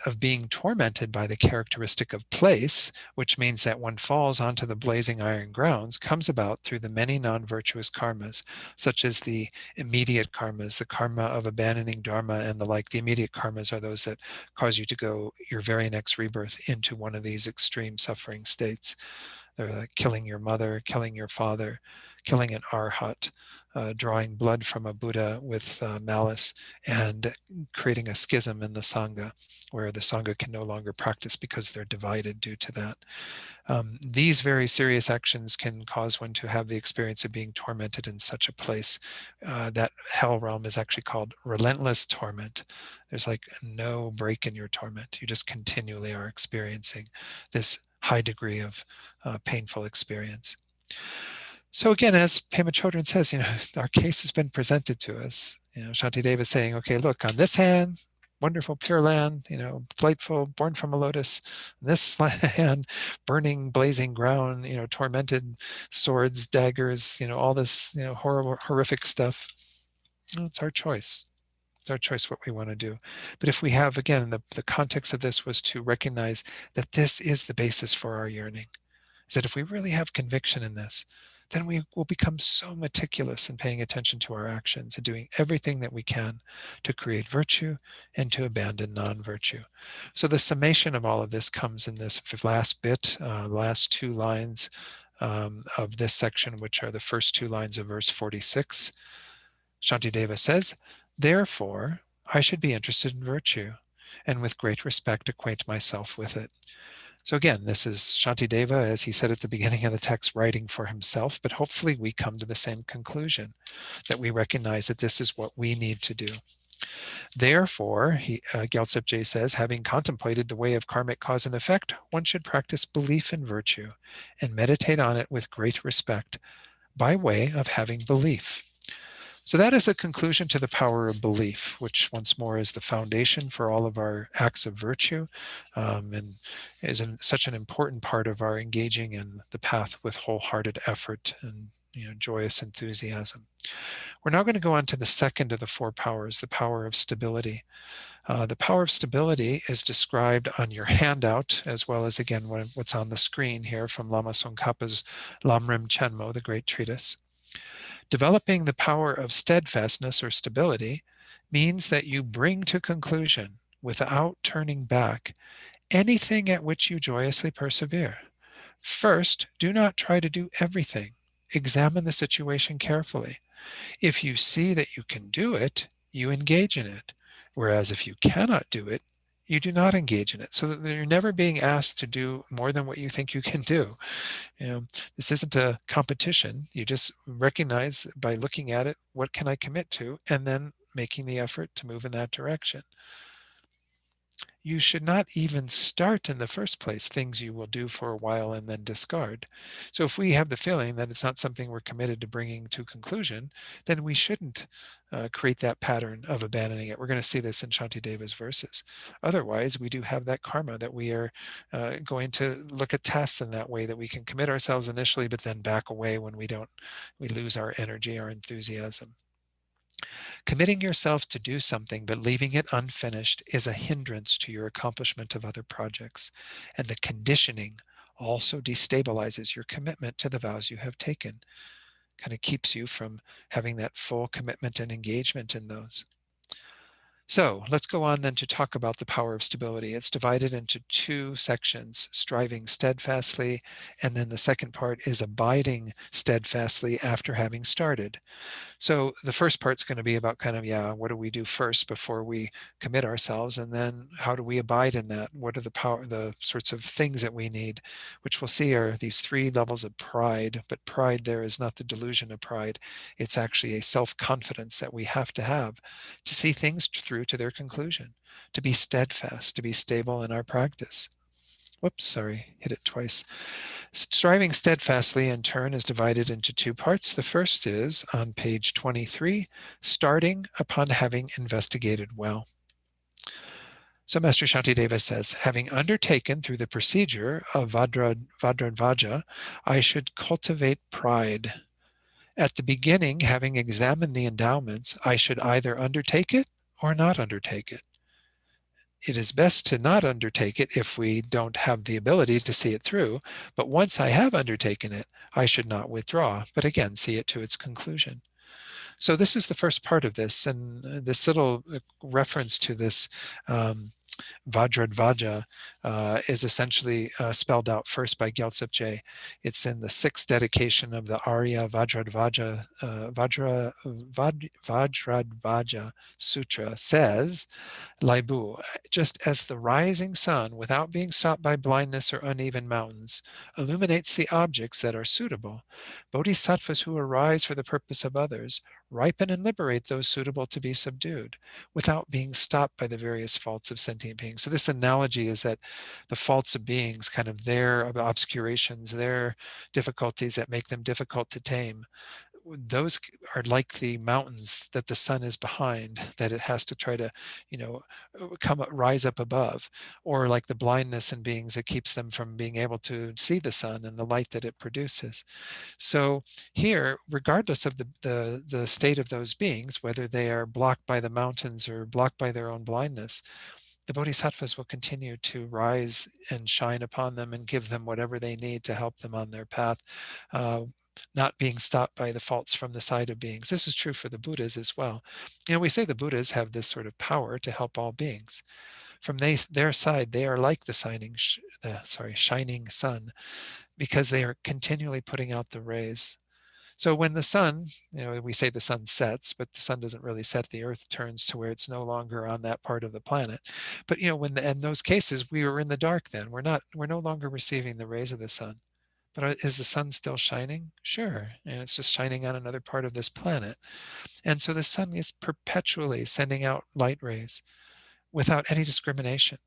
of being tormented by the characteristic of place, which means that one falls onto the blazing iron grounds, comes about through the many non-virtuous karmas, such as the immediate karmas, the karma of abandoning dharma and the like. The immediate karmas are those that cause you to go your very next rebirth into one of these extreme suffering states. They're like killing your mother, killing your father, killing an arhat, drawing blood from a Buddha with malice, and creating a schism in the Sangha, where the Sangha can no longer practice because they're divided due to that. These very serious actions can cause one to have the experience of being tormented in such a place. That hell realm is actually called relentless torment. There's like no break in your torment. You just continually are experiencing this high degree of painful experience. So again, as Pema Chodron says, our case has been presented to us. Shantideva is saying, okay, look, on this hand, wonderful pure land, delightful, born from a lotus. This land, burning, blazing ground, tormented, swords, daggers, all this, horrible, horrific stuff. It's our choice. It's our choice what we want to do. But if we have, again, the context of this was to recognize that this is the basis for our yearning, is that if we really have conviction in this, then we will become so meticulous in paying attention to our actions and doing everything that we can to create virtue and to abandon non-virtue. So the summation of all of this comes in this last bit, last 2 lines of this section, which are the first 2 lines of verse 46. Shantideva says, "Therefore, I should be interested in virtue, and with great respect acquaint myself with it." So again, this is Shantideva, as he said at the beginning of the text, writing for himself, but hopefully we come to the same conclusion, that we recognize that this is what we need to do. Therefore, Gyaltsab says, having contemplated the way of karmic cause and effect, one should practice belief in virtue and meditate on it with great respect by way of having belief. So that is a conclusion to the power of belief, which once more is the foundation for all of our acts of virtue, and is such an important part of our engaging in the path with wholehearted effort and joyous enthusiasm. We're now going to go on to the second of the 4 powers, the power of stability. The power of stability is described on your handout, as well as, again, what's on the screen here from Lama Tsongkhapa's Lamrim Chenmo, the great treatise. Developing the power of steadfastness or stability means that you bring to conclusion, without turning back, anything at which you joyously persevere. First, do not try to do everything. Examine the situation carefully. If you see that you can do it, you engage in it. Whereas if you cannot do it, you do not engage in it. So that you're never being asked to do more than what you think you can do. This isn't a competition. You just recognize by looking at it, what can I commit to, and then making the effort to move in that direction. You should not even start in the first place things you will do for a while and then discard. So if we have the feeling that it's not something we're committed to bringing to conclusion, then we shouldn't create that pattern of abandoning it. We're going to see this in Shantideva's verses. Otherwise, we do have that karma that we are going to look at tasks in that way, that we can commit ourselves initially, but then back away when we lose our energy, our enthusiasm. Committing yourself to do something but leaving it unfinished is a hindrance to your accomplishment of other projects, and the conditioning also destabilizes your commitment to the vows you have taken. Kind of keeps you from having that full commitment and engagement in those. So let's go on then to talk about the power of stability. It's divided into 2 sections, striving steadfastly, and then the second part is abiding steadfastly after having started. So the first part's going to be about kind of, what do we do first before we commit ourselves? And then how do we abide in that? What are the sorts of things that we need, which we'll see are these 3 levels of pride. But pride there is not the delusion of pride. It's actually a self-confidence that we have to see things through to their conclusion, to be steadfast, to be stable in our practice. Whoops, sorry, hit it twice. Striving steadfastly, in turn, is divided into 2 parts. The first is on page 23, starting upon having investigated well. So Master Shantideva says, having undertaken through the procedure of Vajradvaja, I should cultivate pride. At the beginning, having examined the endowments, I should either undertake it or not undertake it. It is best to not undertake it if we don't have the ability to see it through, but once I have undertaken it, I should not withdraw, but again, see it to its conclusion. So this is the first part of this, and this little reference to this Vajradvaja is essentially spelled out first by Gyaltsab. It's in the 6th dedication of the Arya Vajradvaja Sutra, says, Laibu, just as the rising sun, without being stopped by blindness or uneven mountains, illuminates the objects that are suitable, bodhisattvas who arise for the purpose of others ripen and liberate those suitable to be subdued, without being stopped by the various faults of sentient beings. So this analogy is that the faults of beings, kind of their obscurations, their difficulties that make them difficult to tame, those are like the mountains that the sun is behind, that it has to try to, rise up above, or like the blindness in beings that keeps them from being able to see the sun and the light that it produces. So here, regardless of the state of those beings, whether they are blocked by the mountains or blocked by their own blindness, the bodhisattvas will continue to rise and shine upon them and give them whatever they need to help them on their path, not being stopped by the faults from the side of beings. This is true for the Buddhas as well. We say the Buddhas have this sort of power to help all beings. From their side, they are like the shining sun, because they are continually putting out the rays. So when the sun, we say the sun sets, but the sun doesn't really set. The earth turns to where it's no longer on that part of the planet. But in those cases, we were in the dark then. We're no longer receiving the rays of the sun. But is the sun still shining? Sure. And it's just shining on another part of this planet. And so the sun is perpetually sending out light rays without any discrimination.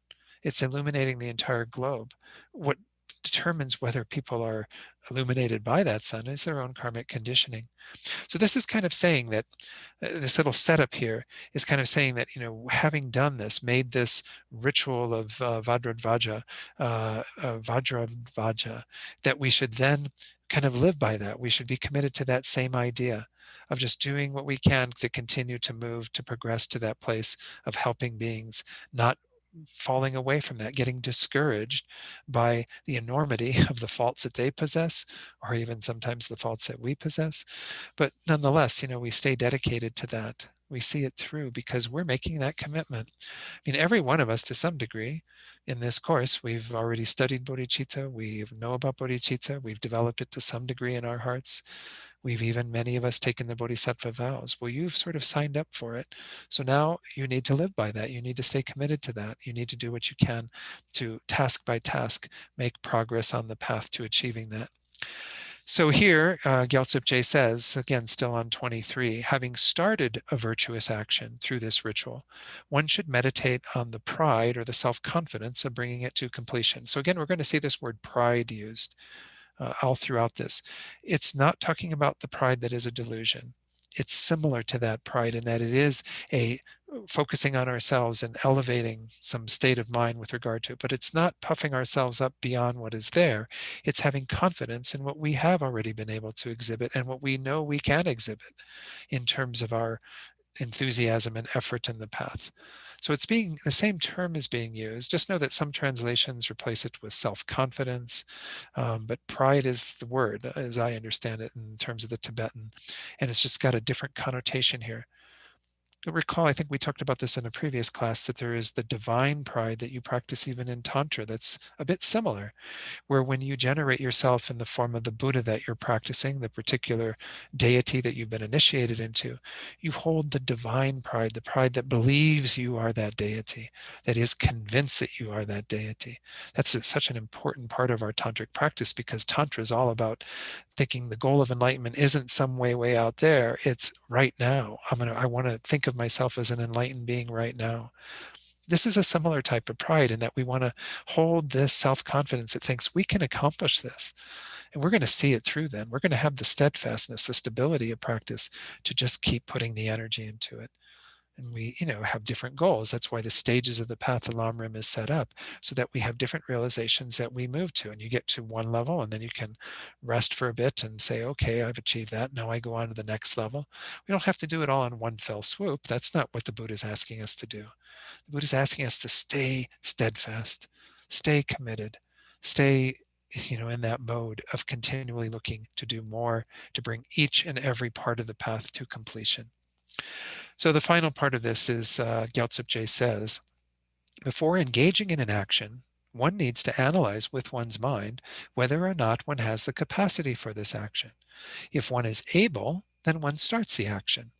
It's illuminating the entire globe. What determines whether people are illuminated by that sun is their own karmic conditioning. So this is kind of saying that this little setup here is kind of saying that, having done this, made this ritual of Vajradvaja, that we should then kind of live by that. We should be committed to that same idea of just doing what we can to continue to move, to progress to that place of helping beings, not falling away from that, getting discouraged by the enormity of the faults that they possess, or even sometimes the faults that we possess. But nonetheless, we stay dedicated to that. We see it through because we're making that commitment. I mean, every one of us to some degree in this course, we've already studied bodhicitta, we know about bodhicitta, we've developed it to some degree in our hearts. We've even, many of us, taken the bodhisattva vows. Well, you've sort of signed up for it. So now you need to live by that. You need to stay committed to that. You need to do what you can to, task by task, make progress on the path to achieving that. So here, Gyaltsab Je says, again, still on 23, having started a virtuous action through this ritual, one should meditate on the pride or the self-confidence of bringing it to completion. So again, we're going to see this word pride used all throughout this. It's not talking about the pride that is a delusion. It's similar to that pride in that it is a focusing on ourselves and elevating some state of mind with regard to it, but it's not puffing ourselves up beyond what is there. It's having confidence in what we have already been able to exhibit and what we know we can exhibit in terms of our enthusiasm and effort in the path. So the same term is being used. Just know that some translations replace it with self-confidence, but pride is the word, as I understand it, in terms of the Tibetan, and it's just got a different connotation here. You'll recall, I think we talked about this in a previous class, that there is the divine pride that you practice even in Tantra that's a bit similar, where when you generate yourself in the form of the Buddha that you're practicing, the particular deity that you've been initiated into, you hold the divine pride, the pride that believes you are that deity, that is convinced that you are that deity. That's such an important part of our tantric practice, because Tantra is all about thinking the goal of enlightenment isn't some way out there. It's right now. I want to think of myself as an enlightened being right now. This is a similar type of pride in that we want to hold this self-confidence that thinks we can accomplish this. And we're going to see it through then. We're going to have the steadfastness, the stability of practice to just keep putting the energy into it. And we, have different goals. That's why the stages of the path of Lamrim is set up, so that we have different realizations that we move to. And you get to one level, and then you can rest for a bit and say, okay, I've achieved that. Now I go on to the next level. We don't have to do it all in one fell swoop. That's not what the Buddha is asking us to do. The Buddha is asking us to stay steadfast, stay committed, stay in that mode of continually looking to do more, to bring each and every part of the path to completion. So the final part of this is, Gyaltsab Je says, before engaging in an action, one needs to analyze with one's mind whether or not one has the capacity for this action. If one is able, then one starts the action.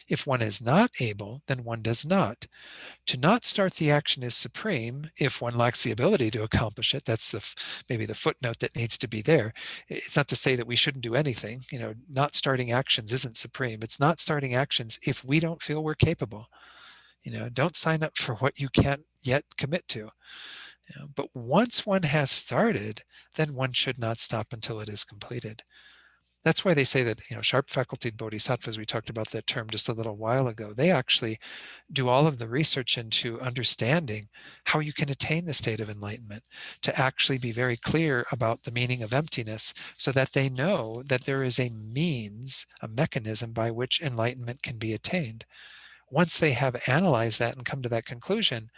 If one is not able, then one does not. To not start the action is supreme if one lacks the ability to accomplish it. That's maybe the footnote that needs to be there. It's not to say that we shouldn't do anything. Not starting actions isn't supreme. It's not starting actions if we don't feel we're capable. Don't sign up for what you can't yet commit to. But once one has started, then one should not stop until it is completed. That's why they say that, sharp facultied bodhisattvas, we talked about that term just a little while ago, they actually do all of the research into understanding how you can attain the state of enlightenment, to actually be very clear about the meaning of emptiness, so that they know that there is a means, a mechanism by which enlightenment can be attained. Once they have analyzed that and come to that conclusion,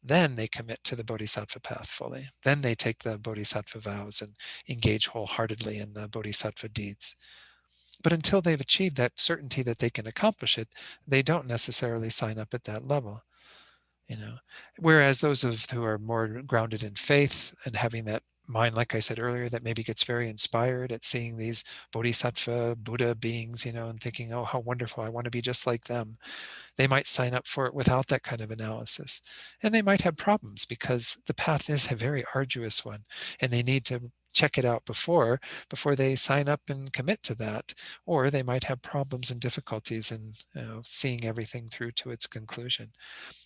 then they commit to the bodhisattva path fully. Then they take the bodhisattva vows and engage wholeheartedly in the bodhisattva deeds. But until they've achieved that certainty that they can accomplish it, they don't necessarily sign up at that level. Whereas those who are more grounded in faith and having that mind, like I said earlier, that maybe gets very inspired at seeing these bodhisattva Buddha beings, and thinking, oh, how wonderful, I want to be just like them. They might sign up for it without that kind of analysis. And they might have problems because the path is a very arduous one, and they need to check it out before they sign up and commit to that. Or they might have problems and difficulties in seeing everything through to its conclusion.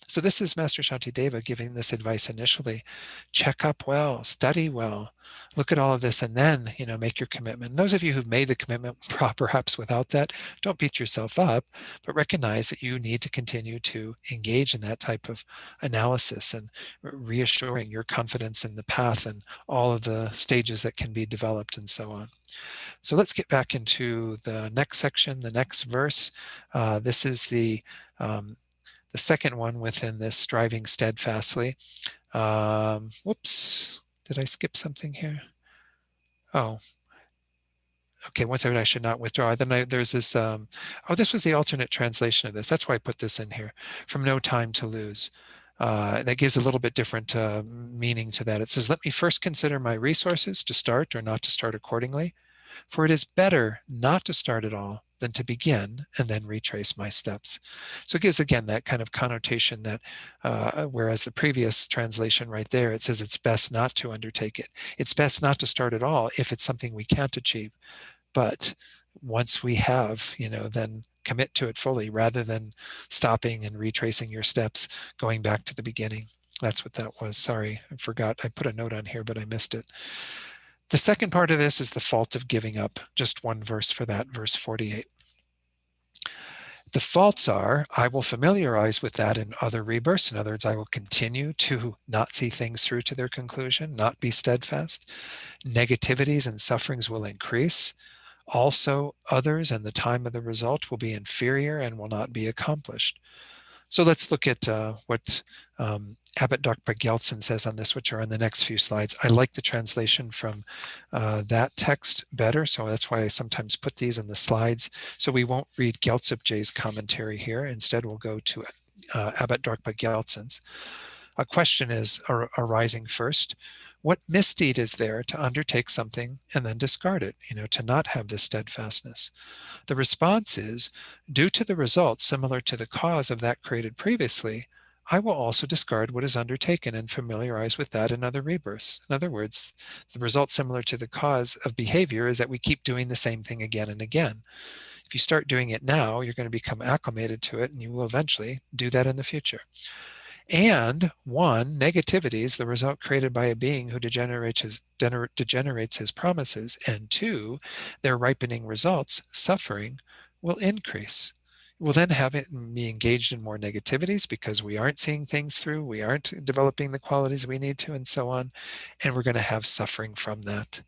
So this is Master Shantideva giving this advice initially. Check up well, study well, look at all of this, and then, make your commitment. And those of you who've made the commitment, perhaps without that, don't beat yourself up, but recognize that you need to continue to engage in that type of analysis and reassuring your confidence in the path and all of the stages that can be developed and so on. So let's get back into the next section, the next verse. This is the second one within this striving steadfastly. Whoops, did I skip something here? Oh, okay, once I should not withdraw. Then there's this, this was the alternate translation of this. That's why I put this in here, from no time to lose. That gives a little bit different meaning to that. It says, let me first consider my resources to start or not to start accordingly. For it is better not to start at all than to begin and then retrace my steps. So it gives, again, that kind of connotation that, whereas the previous translation right there, it says it's best not to undertake it. It's best not to start at all if it's something we can't achieve. But once we have, then commit to it fully rather than stopping and retracing your steps, going back to the beginning. That's what that was. Sorry, I forgot. I put a note on here, but I missed it. The second part of this is the fault of giving up. Just one verse for that, verse 48. The faults are, I will familiarize with that in other rebirths. In other words, I will continue to not see things through to their conclusion, not be steadfast. Negativities and sufferings will increase. Also, others and the time of the result will be inferior and will not be accomplished. So let's look at what Abbot Dr. Gyaltsen says on this, which are on the next few slides. I like the translation from that text better, so that's why I sometimes put these in the slides. So we won't read Gyaltsepje's commentary here. Instead, we'll go to Abbot Dr. Gyaltsen's. A question is arising first. What misdeed is there to undertake something and then discard it, to not have this steadfastness? The response is, due to the results similar to the cause of that created previously, I will also discard what is undertaken and familiarize with that in other rebirths. In other words, the result similar to the cause of behavior is that we keep doing the same thing again and again. If you start doing it now, you're going to become acclimated to it, and you will eventually do that in the future. And one, negativity is the result created by a being who degenerates his promises. And two, their ripening results, suffering, will increase. We'll then have it be engaged in more negativities because we aren't seeing things through, we aren't developing the qualities we need to, and so on. And we're going to have suffering from that.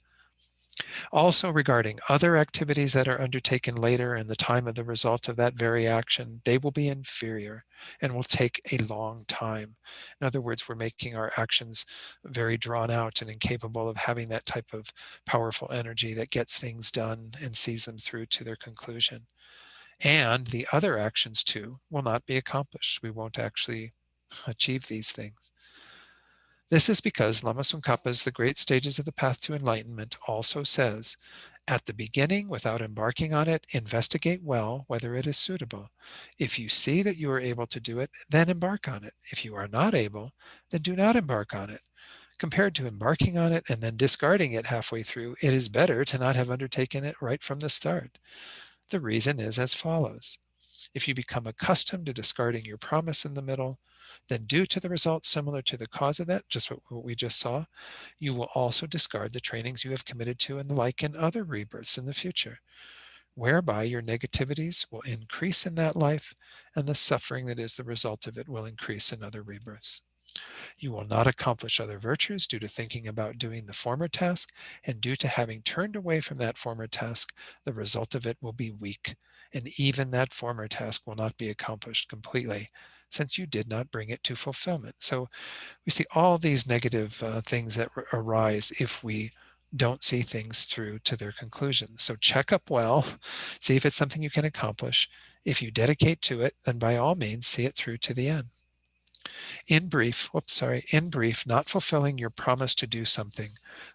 Also, regarding other activities that are undertaken later in the time of the result of that very action, they will be inferior and will take a long time. In other words, we're making our actions very drawn out and incapable of having that type of powerful energy that gets things done and sees them through to their conclusion. And the other actions too will not be accomplished. We won't actually achieve these things. This is because Lama Tsongkhapa's The Great Stages of the Path to Enlightenment also says, at the beginning, without embarking on it, investigate well whether it is suitable. If you see that you are able to do it, then embark on it. If you are not able, then do not embark on it. Compared to embarking on it and then discarding it halfway through, it is better to not have undertaken it right from the start. The reason is as follows. If you become accustomed to discarding your promise in the middle, then due to the result similar to the cause of that, just what we just saw, you will also discard the trainings you have committed to and the like in other rebirths in the future, whereby your negativities will increase in that life and the suffering that is the result of it will increase in other rebirths. You will not accomplish other virtues due to thinking about doing the former task, and due to having turned away from that former task, the result of it will be weak, and even that former task will not be accomplished completely, since you did not bring it to fulfillment. So we see all these negative things that arise if we don't see things through to their conclusion. So check up well, see if it's something you can accomplish. If you dedicate to it, then by all means see it through to the end. In brief, not fulfilling your promise to do something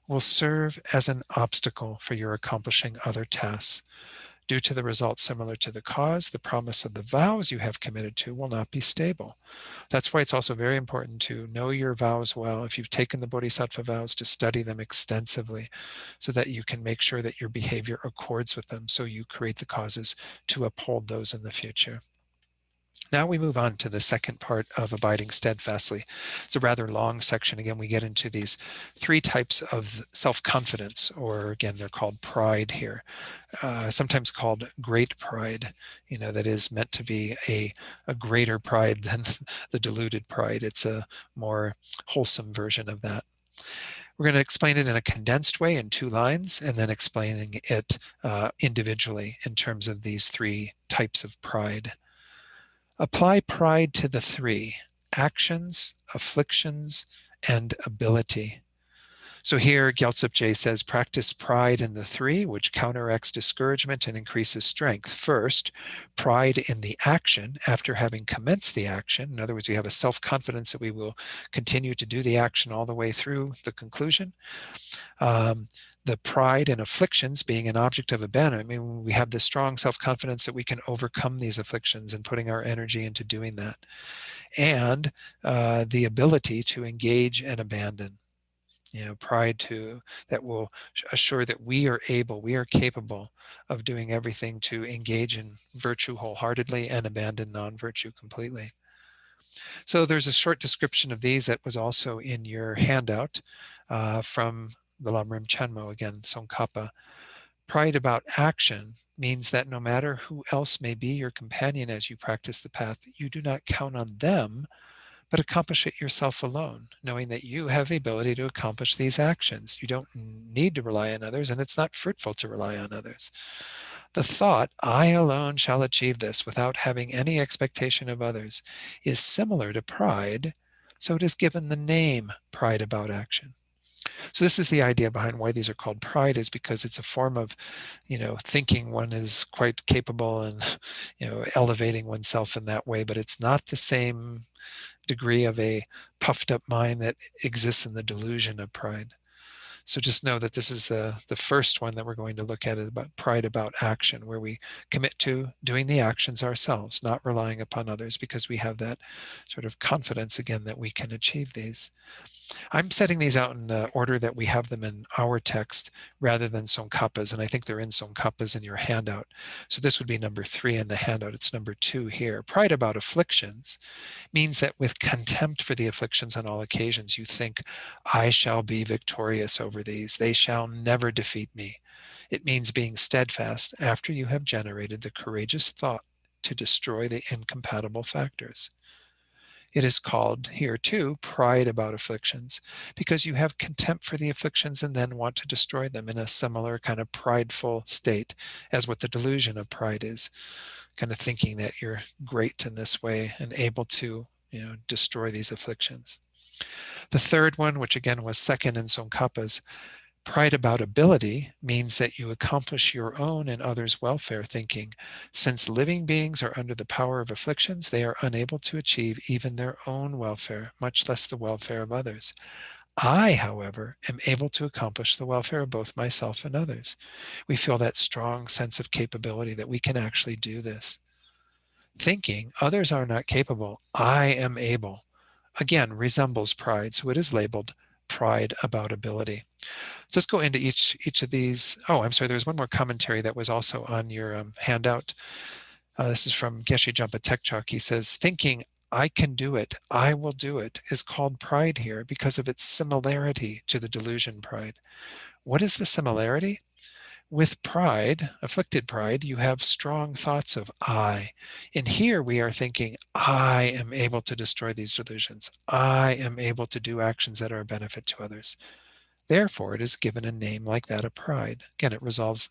will serve as an obstacle for your accomplishing other tasks. Due to the result similar to the cause, the promise of the vows you have committed to will not be stable. That's why it's also very important to know your vows well. If you've taken the Bodhisattva vows, to study them extensively so that you can make sure that your behavior accords with them, so you create the causes to uphold those in the future. Now we move on to the second part of abiding steadfastly. It's a rather long section. Again, we get into these three types of self-confidence, or again, they're called pride here, sometimes called great pride, that is meant to be a greater pride than the deluded pride. It's a more wholesome version of that. We're going to explain it in a condensed way in 2 lines, and then explaining it individually in terms of these 3 types of pride. Apply pride to the 3: actions, afflictions, and ability. So here Gyaltsab Je says, practice pride in the 3, which counteracts discouragement and increases strength. First, pride in the action after having commenced the action. In other words, we have a self-confidence that we will continue to do the action all the way through the conclusion. The pride and afflictions being an object of abandonment. I mean, we have this strong self-confidence that we can overcome these afflictions and putting our energy into doing that. And the ability to engage and abandon. Pride that will assure that we are capable of doing everything to engage in virtue wholeheartedly and abandon non-virtue completely. So there's a short description of these that was also in your handout from the Lamrim Chenmo, again, Tsongkhapa. Pride about action means that no matter who else may be your companion as you practice the path, you do not count on them, but accomplish it yourself alone, knowing that you have the ability to accomplish these actions. You don't need to rely on others, and it's not fruitful to rely on others. The thought, I alone shall achieve this without having any expectation of others, is similar to pride, so it is given the name pride about action. So this is the idea behind why these are called pride, is because it's a form of, thinking one is quite capable and, elevating oneself in that way, but it's not the same degree of a puffed up mind that exists in the delusion of pride. So just know that this is the first one that we're going to look at, is about pride about action, where we commit to doing the actions ourselves, not relying upon others, because we have that sort of confidence, again, that we can achieve these. I'm setting these out in the order that we have them in our text rather than Tsongkhapa's, and I think they're in Tsongkhapa's in your handout. So this would be number 3 in the handout. It's number 2 here. Pride about afflictions means that with contempt for the afflictions on all occasions, you think, I shall be victorious over these. They shall never defeat me. It means being steadfast after you have generated the courageous thought to destroy the incompatible factors. It is called here too pride about afflictions, because you have contempt for the afflictions and then want to destroy them in a similar kind of prideful state as what the delusion of pride is, kind of thinking that you're great in this way and able to, destroy these afflictions. The third one, which again was second in Tsongkhapa's, pride about ability, means that you accomplish your own and others' welfare, thinking, since living beings are under the power of afflictions, they are unable to achieve even their own welfare, much less the welfare of others. I, however, am able to accomplish the welfare of both myself and others. We feel that strong sense of capability that we can actually do this. Thinking others are not capable, I am able, again, resembles pride, so it is labeled pride about ability. So let's go into each of these. Oh, I'm sorry, there's one more commentary that was also on your handout. This is from Geshe Jampa Tekchok. He says, thinking, I can do it, I will do it, is called pride here because of its similarity to the delusion pride. What is the similarity? With pride, afflicted pride, you have strong thoughts of I. And here we are thinking, I am able to destroy these delusions. I am able to do actions that are a benefit to others. Therefore, it is given a name like that of pride. Again, it revolves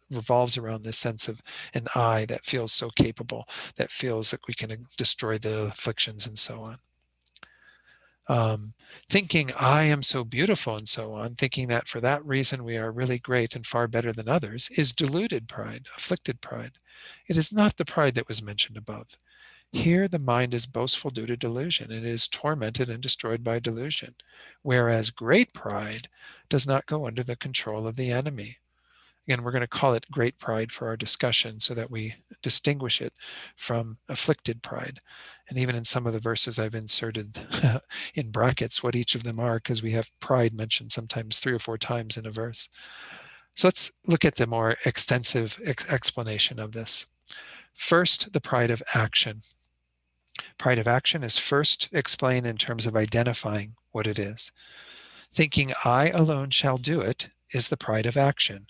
around this sense of an I that feels so capable, that feels that we can destroy the afflictions and so on. Thinking I am so beautiful and so on, thinking that for that reason we are really great and far better than others, is deluded pride, afflicted pride. It is not the pride that was mentioned above. Here the mind is boastful due to delusion and is tormented and destroyed by delusion, whereas great pride does not go under the control of the enemy. Again, we're going to call it great pride for our discussion so that we distinguish it from afflicted pride. And even in some of the verses I've inserted in brackets what each of them are, because we have pride mentioned sometimes 3 or 4 times in a verse. So let's look at the more extensive explanation of this. First, the pride of action. Pride of action is first explained in terms of identifying what it is. Thinking I alone shall do it is the pride of action.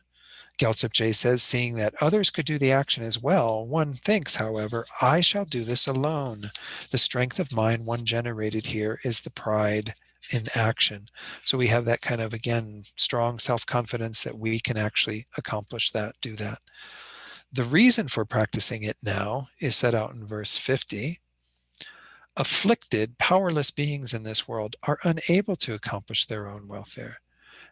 Gyaltsab says, seeing that others could do the action as well, one thinks, however, I shall do this alone. The strength of mind one generated here is the pride in action. So we have that kind of, again, strong self-confidence that we can actually accomplish that, do that. The reason for practicing it now is set out in verse 50. Afflicted, powerless beings in this world are unable to accomplish their own welfare.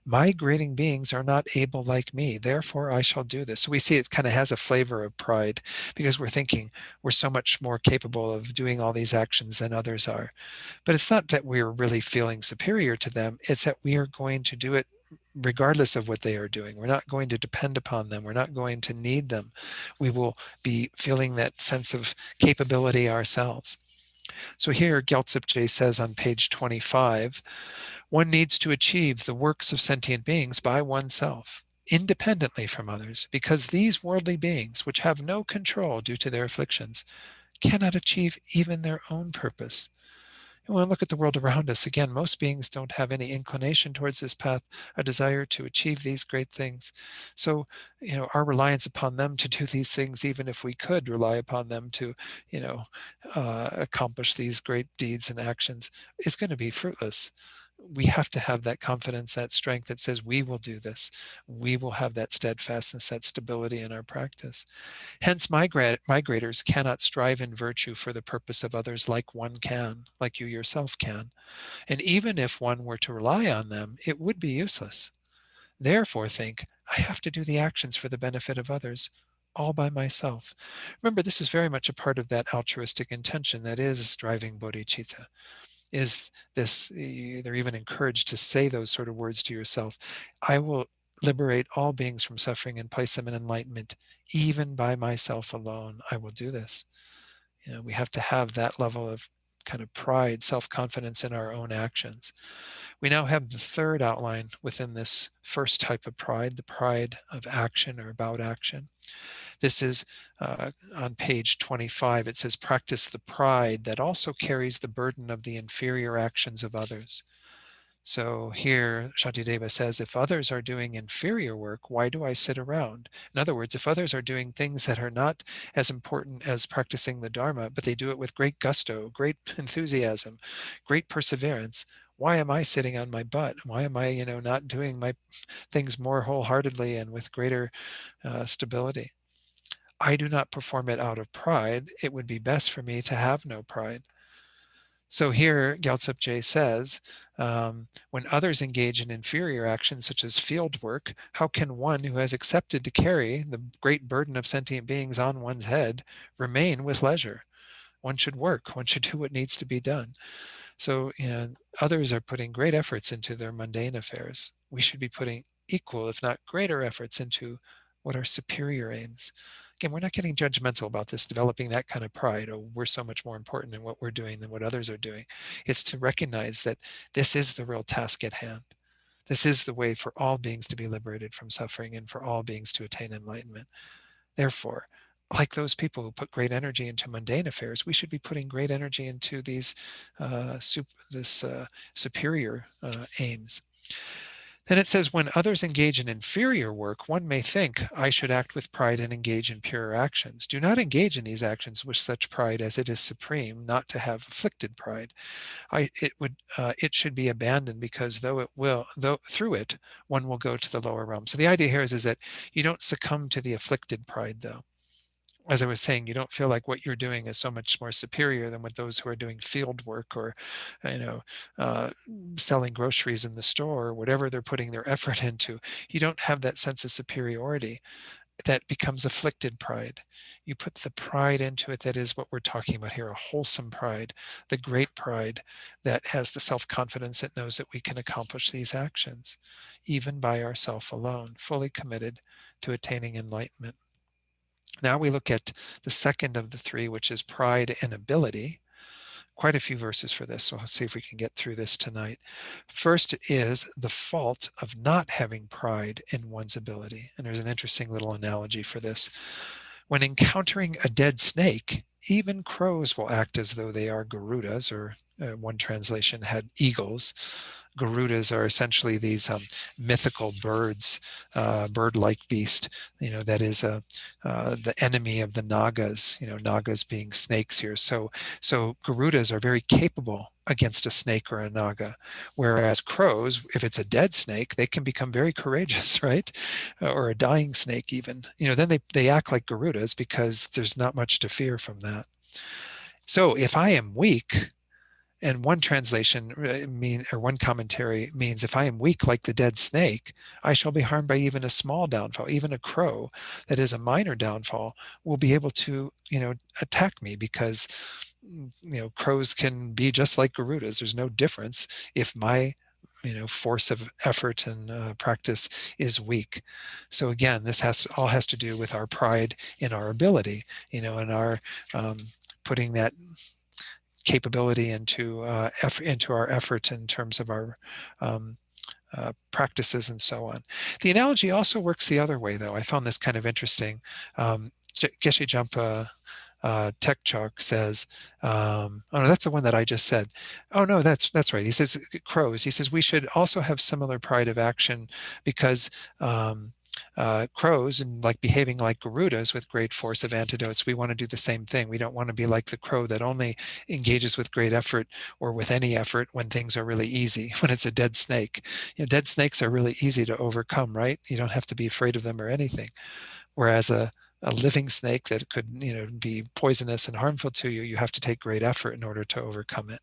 Migrating beings are not able like me, therefore I shall do this. So we see it kind of has a flavor of pride because we're thinking we're so much more capable of doing all these actions than others are. But it's not that we're really feeling superior to them, it's that we are going to do it regardless of what they are doing. We're not going to depend upon them. We're not going to need them. We will be feeling that sense of capability ourselves. So here Gyaltsab says on page 25, one needs to achieve the works of sentient beings by oneself, independently from others, because these worldly beings, which have no control due to their afflictions, cannot achieve even their own purpose. And when we look at the world around us, again, most beings don't have any inclination towards this path, a desire to achieve these great things. So, our reliance upon them to do these things, even if we could rely upon them to, accomplish these great deeds and actions, is going to be fruitless. We have to have that confidence, that strength that says we will do this. We will have that steadfastness, that stability in our practice. Hence, migrators cannot strive in virtue for the purpose of others like one can, like you yourself can. And even if one were to rely on them, it would be useless. Therefore, think, I have to do the actions for the benefit of others, all by myself. Remember, this is very much a part of that altruistic intention that is driving bodhicitta. Is this, they're even encouraged to say those sort of words to yourself. I will liberate all beings from suffering and place them in enlightenment. Even by myself alone, I will do this. We have to have that level of kind of pride, self-confidence in our own actions. We now have the third outline within this first type of pride, the pride of action or about action. This is on page 25. It says, practice the pride that also carries the burden of the inferior actions of others. So here, Shantideva says, if others are doing inferior work, why do I sit around? In other words, if others are doing things that are not as important as practicing the Dharma, but they do it with great gusto, great enthusiasm, great perseverance, why am I sitting on my butt? Why am I, not doing my things more wholeheartedly and with greater stability? I do not perform it out of pride. It would be best for me to have no pride. So here, Gyaltsab says, when others engage in inferior actions such as field work, how can one who has accepted to carry the great burden of sentient beings on one's head remain with leisure? One should work. One should do what needs to be done. So, others are putting great efforts into their mundane affairs. We should be putting equal, if not greater efforts into what are superior aims. Again, we're not getting judgmental about this, developing that kind of pride. Oh, we're so much more important in what we're doing than what others are doing. It's to recognize that this is the real task at hand. This is the way for all beings to be liberated from suffering and for all beings to attain enlightenment. Therefore, like those people who put great energy into mundane affairs, we should be putting great energy into these superior aims. Then it says, when others engage in inferior work, one may think, I should act with pride and engage in purer actions. Do not engage in these actions with such pride as it is supreme, not to have afflicted pride. It should be abandoned, because though through it, one will go to the lower realm. So the idea here is that you don't succumb to the afflicted pride, though. As I was saying, you don't feel like what you're doing is so much more superior than what those who are doing field work, or, you know, selling groceries in the store, or whatever they're putting their effort into. You don't have that sense of superiority that becomes afflicted pride. You put the pride into it that is what we're talking about here, a wholesome pride, the great pride that has the self-confidence that knows that we can accomplish these actions, even by ourself alone, fully committed to attaining enlightenment. Now we look at the second of the three, which is pride and ability. Quite a few verses for this, so let's see if we can get through this tonight. First is the fault of not having pride in one's ability. And there's an interesting little analogy for this. When encountering a dead snake, even crows will act as though they are Garudas, or one translation had eagles. Garudas are essentially these mythical birds, bird-like beast, that is the enemy of the Nagas, Nagas being snakes here. So Garudas are very capable against a snake or a Naga, whereas crows, if it's a dead snake, they can become very courageous, right? Or a dying snake even. Then they act like Garudas, because there's not much to fear from that. So if I am weak, and one translation or one commentary means, if I am weak like the dead snake, I shall be harmed by even a small downfall. Even a crow that is a minor downfall will be able to, attack me, because, crows can be just like Garudas. There's no difference if my force of effort and practice is weak. So again, this all has to do with our pride in our ability, and our putting that capability into our effort in terms of our practices and so on. The analogy also works the other way, though. I found this kind of interesting. Geshe Jampa Tech Chalk says, oh no, that's the one that I just said. Oh no, that's right. He says crows. He says we should also have similar pride of action, because crows, and like behaving like Garudas with great force of antidotes, we want to do the same thing. We don't want to be like the crow that only engages with great effort, or with any effort, when things are really easy, when it's a dead snake. Dead snakes are really easy to overcome, right? You don't have to be afraid of them or anything. Whereas a living snake that could be poisonous and harmful to you, you have to take great effort in order to overcome it.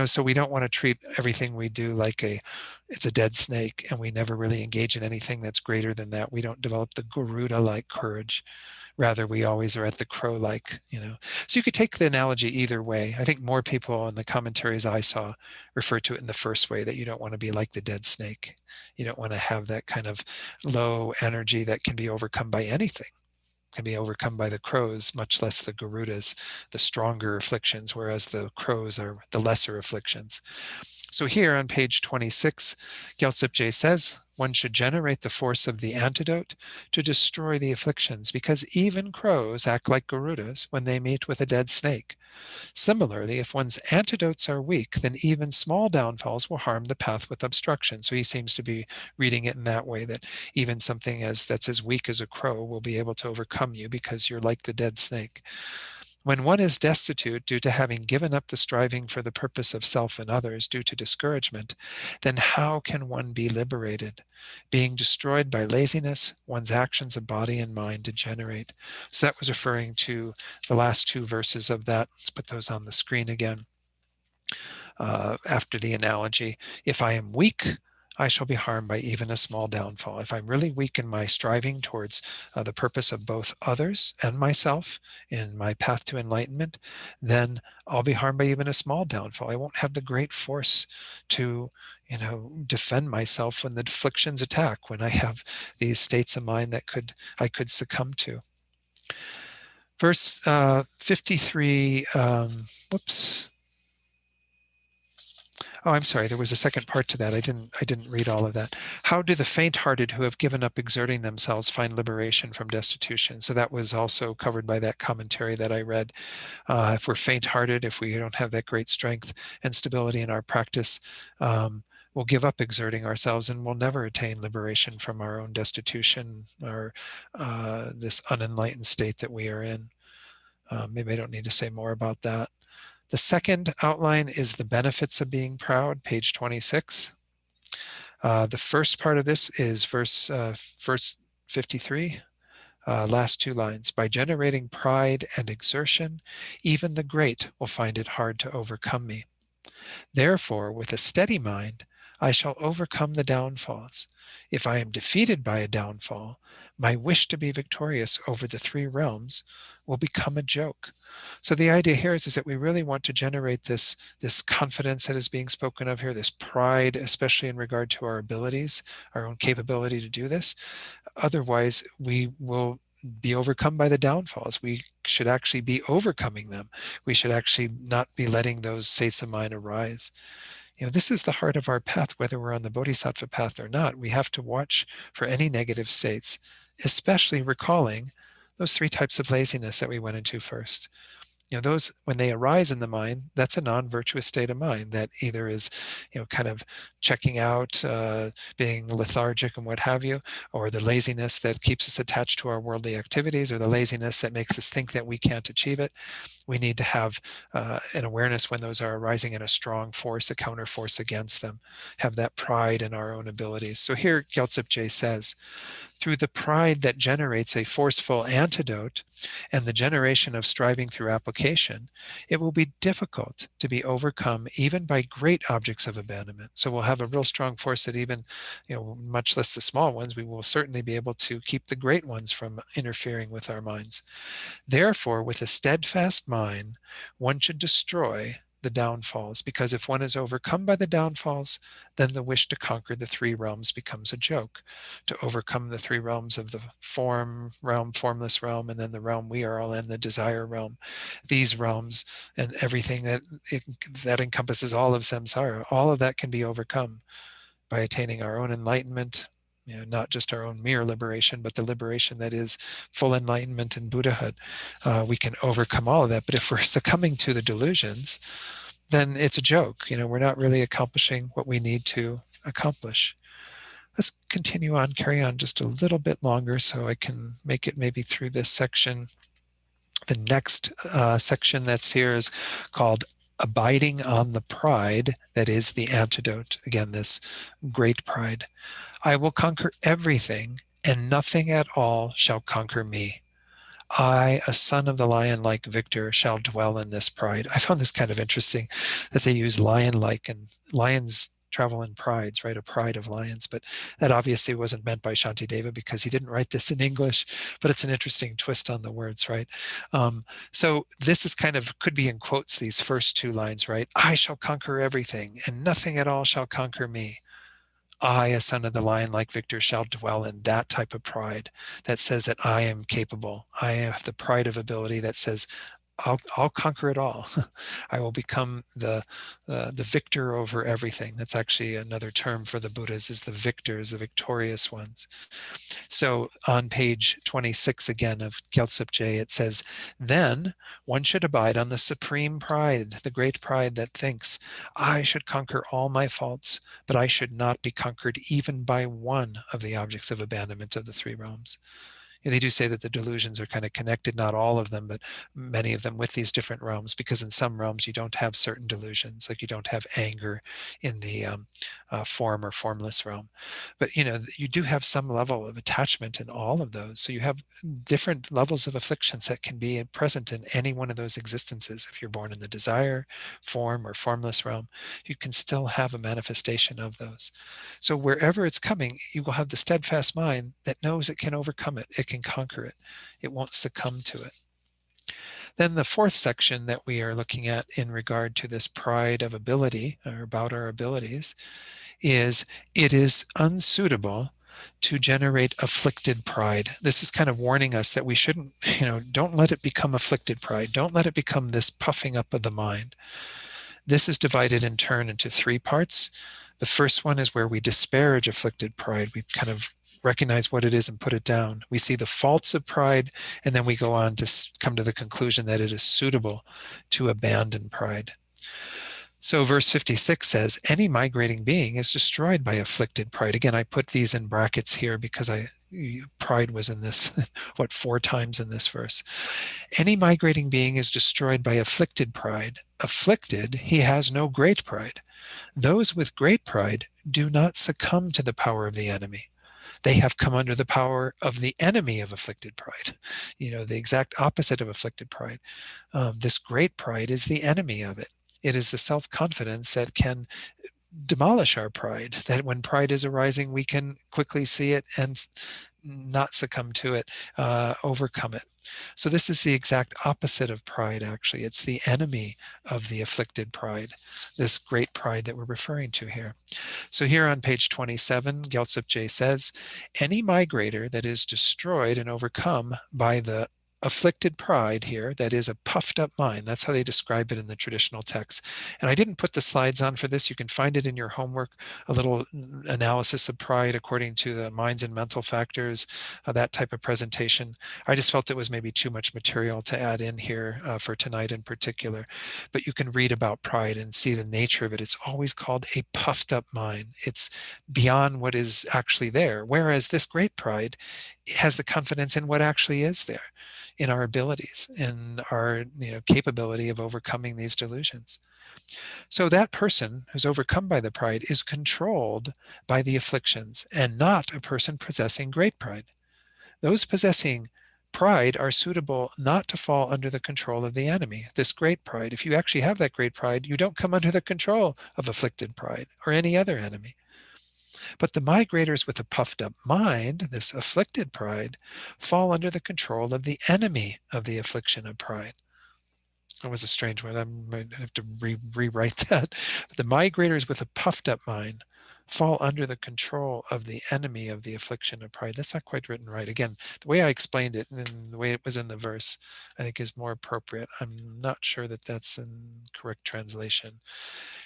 So we don't want to treat everything we do like it's a dead snake, and we never really engage in anything that's greater than that. We don't develop the Garuda-like courage. Rather, we always are at the crow-like, So you could take the analogy either way. I think more people in the commentaries I saw refer to it in the first way, that you don't want to be like the dead snake. You don't want to have that kind of low energy that can be overcome by anything. Can be overcome by the crows, much less the Garudas, the stronger afflictions, whereas the crows are the lesser afflictions. So here on page 26, Gyaltsep Je says, one should generate the force of the antidote to destroy the afflictions, because even crows act like Garudas when they meet with a dead snake. Similarly, if one's antidotes are weak, then even small downfalls will harm the path with obstruction. So he seems to be reading it in that way, that even something that's as weak as a crow will be able to overcome you, because you're like the dead snake. When one is destitute due to having given up the striving for the purpose of self and others due to discouragement, then how can one be liberated? Being destroyed by laziness, one's actions of body and mind degenerate. So that was referring to the last two verses of that. Let's put those on the screen again. After the analogy, if I am weak, I shall be harmed by even a small downfall. If I'm really weak in my striving towards the purpose of both others and myself in my path to enlightenment, then I'll be harmed by even a small downfall. I won't have the great force to, defend myself when the afflictions attack, when I have these states of mind that I could succumb to. Verse 53, whoops. Oh, I'm sorry. There was a second part to that. I didn't read all of that. How do the faint-hearted who have given up exerting themselves find liberation from destitution? So that was also covered by that commentary that I read. If we're faint-hearted, if we don't have that great strength and stability in our practice, we'll give up exerting ourselves and we'll never attain liberation from our own destitution or this unenlightened state that we are in. Maybe I don't need to say more about that. The second outline is the benefits of being proud, page 26. The first part of this is verse 53, last two lines. By generating pride and exertion, even the great will find it hard to overcome me. Therefore, with a steady mind, I shall overcome the downfalls. If I am defeated by a downfall, my wish to be victorious over the three realms will become a joke. So the idea here is that we really want to generate this confidence that is being spoken of here, this pride, especially in regard to our abilities, our own capability to do this. Otherwise, we will be overcome by the downfalls. We should actually be overcoming them. We should actually not be letting those states of mind arise. This is the heart of our path, whether we're on the Bodhisattva path or not. We have to watch for any negative states, especially recalling those three types of laziness that we went into first. Those, when they arise in the mind, that's a non-virtuous state of mind that either is, kind of checking out, being lethargic and what have you, or the laziness that keeps us attached to our worldly activities, or the laziness that makes us think that we can't achieve it. We need to have an awareness when those are arising in a strong force, a counter force against them, have that pride in our own abilities. So here Gyaltsab says, through the pride that generates a forceful antidote and the generation of striving through application, it will be difficult to be overcome even by great objects of abandonment. So we'll have a real strong force that even, much less the small ones, we will certainly be able to keep the great ones from interfering with our minds. Therefore, with a steadfast mind, one should destroy the downfalls, because if one is overcome by the downfalls, then the wish to conquer the three realms becomes a joke. To overcome the three realms of the form realm, formless realm, and then the realm we are all in, the desire realm. These realms and everything that encompasses all of samsara, all of that can be overcome by attaining our own enlightenment, not just our own mere liberation, but the liberation that is full enlightenment and Buddhahood. We can overcome all of that. But if we're succumbing to the delusions, then it's a joke. We're not really accomplishing what we need to accomplish. Let's continue on, carry on just a little bit longer so I can make it maybe through this section. The next section that's here is called Abiding on the Pride that is the antidote. Again, this great pride. I will conquer everything, and nothing at all shall conquer me. I, a son of the lion-like victor, shall dwell in this pride. I found this kind of interesting that they use lion-like, and lions travel in prides, right? A pride of lions. But that obviously wasn't meant by Shantideva because he didn't write this in English, but it's an interesting twist on the words, right? So this is could be in quotes, these first two lines, right? I shall conquer everything, and nothing at all shall conquer me. I, a son of the lion-like victor, shall dwell in that type of pride that says that I am capable. I have the pride of ability that says, I'll conquer it all. I will become the victor over everything. That's actually another term for the Buddhas, is the victors, the victorious ones. So on page 26 again of Gyaltsab, it says, then one should abide on the supreme pride, the great pride that thinks, I should conquer all my faults, but I should not be conquered even by one of the objects of abandonment of the three realms. They do say that the delusions are kind of connected, not all of them, but many of them with these different realms, because in some realms you don't have certain delusions, like you don't have anger in the form or formless realm. But you do have some level of attachment in all of those. So you have different levels of afflictions that can be present in any one of those existences. If you're born in the desire, form, or formless realm, you can still have a manifestation of those. So wherever it's coming, you will have the steadfast mind that knows it can overcome it. It can conquer it. It won't succumb to it. Then the fourth section that we are looking at in regard to this pride of ability, or about our abilities, is it is unsuitable to generate afflicted pride. This is kind of warning us that we shouldn't, don't let it become afflicted pride. Don't let it become this puffing up of the mind. This is divided in turn into three parts. The first one is where we disparage afflicted pride. We kind of recognize what it is and put it down. We see the faults of pride, and then we go on to come to the conclusion that it is suitable to abandon pride. So verse 56 says, any migrating being is destroyed by afflicted pride. Again, I put these in brackets here because pride was in this, 4 times in this verse. Any migrating being is destroyed by afflicted pride. Afflicted, he has no great pride. Those with great pride do not succumb to the power of the enemy. They have come under the power of the enemy of afflicted pride. The exact opposite of afflicted pride. This great pride is the enemy of it. It is the self-confidence that can demolish our pride, that when pride is arising, we can quickly see it and not succumb to it, overcome it. So this is the exact opposite of pride, actually. It's the enemy of the afflicted pride, this great pride that we're referring to here. So here on page 27, Gyaltsab says, any migrator that is destroyed and overcome by the afflicted pride here, that is a puffed up mind. That's how they describe it in the traditional text. And I didn't put the slides on for this. You can find it in your homework, a little analysis of pride according to the minds and mental factors, that type of presentation. I just felt it was maybe too much material to add in here for tonight in particular. But you can read about pride and see the nature of it. It's always called a puffed up mind. It's beyond what is actually there. Whereas this great pride has the confidence in what actually is there, in our abilities, in our capability of overcoming these delusions. So that person who's overcome by the pride is controlled by the afflictions and not a person possessing great pride. Those possessing pride are suitable not to fall under the control of the enemy, this great pride. If you actually have that great pride, you don't come under the control of afflicted pride or any other enemy. But the migrators with a puffed up mind, this afflicted pride, fall under the control of the enemy of the affliction of pride. That was a strange one. I might have to rewrite that. But the migrators with a puffed up mind fall under the control of the enemy of the affliction of pride. That's not quite written right. Again, the way I explained it and the way it was in the verse, I think is more appropriate. I'm not sure that that's in correct translation.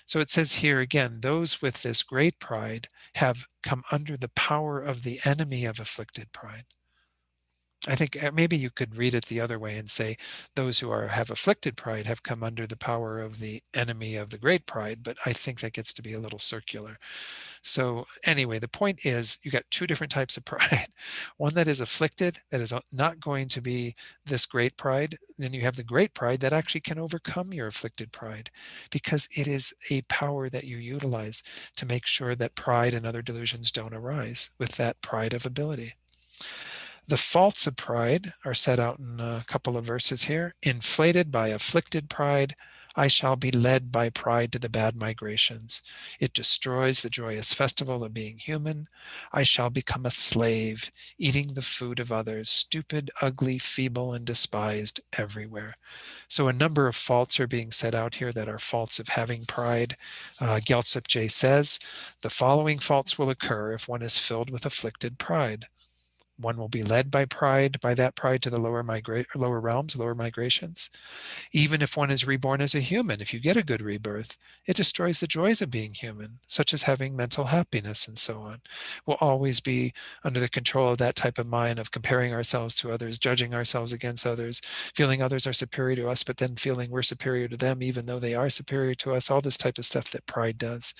So it says here again, those with this great pride have come under the power of the enemy of afflicted pride. I think maybe you could read it the other way and say, those who have afflicted pride have come under the power of the enemy of the great pride, but I think that gets to be a little circular. So anyway, the point is you got two different types of pride. One that is afflicted, that is not going to be this great pride. Then you have the great pride that actually can overcome your afflicted pride because it is a power that you utilize to make sure that pride and other delusions don't arise with that pride of ability. The faults of pride are set out in a couple of verses here. Inflated by afflicted pride, I shall be led by pride to the bad migrations. It destroys the joyous festival of being human. I shall become a slave, eating the food of others, stupid, ugly, feeble, and despised everywhere. So a number of faults are being set out here that are faults of having pride. Gyaltsab says, the following faults will occur if one is filled with afflicted pride. One will be led by pride, by that pride to the lower realms, lower migrations. Even if one is reborn as a human, if you get a good rebirth, it destroys the joys of being human, such as having mental happiness and so on. We'll always be under the control of that type of mind of comparing ourselves to others, judging ourselves against others, feeling others are superior to us, but then feeling we're superior to them, even though they are superior to us, all this type of stuff that pride does.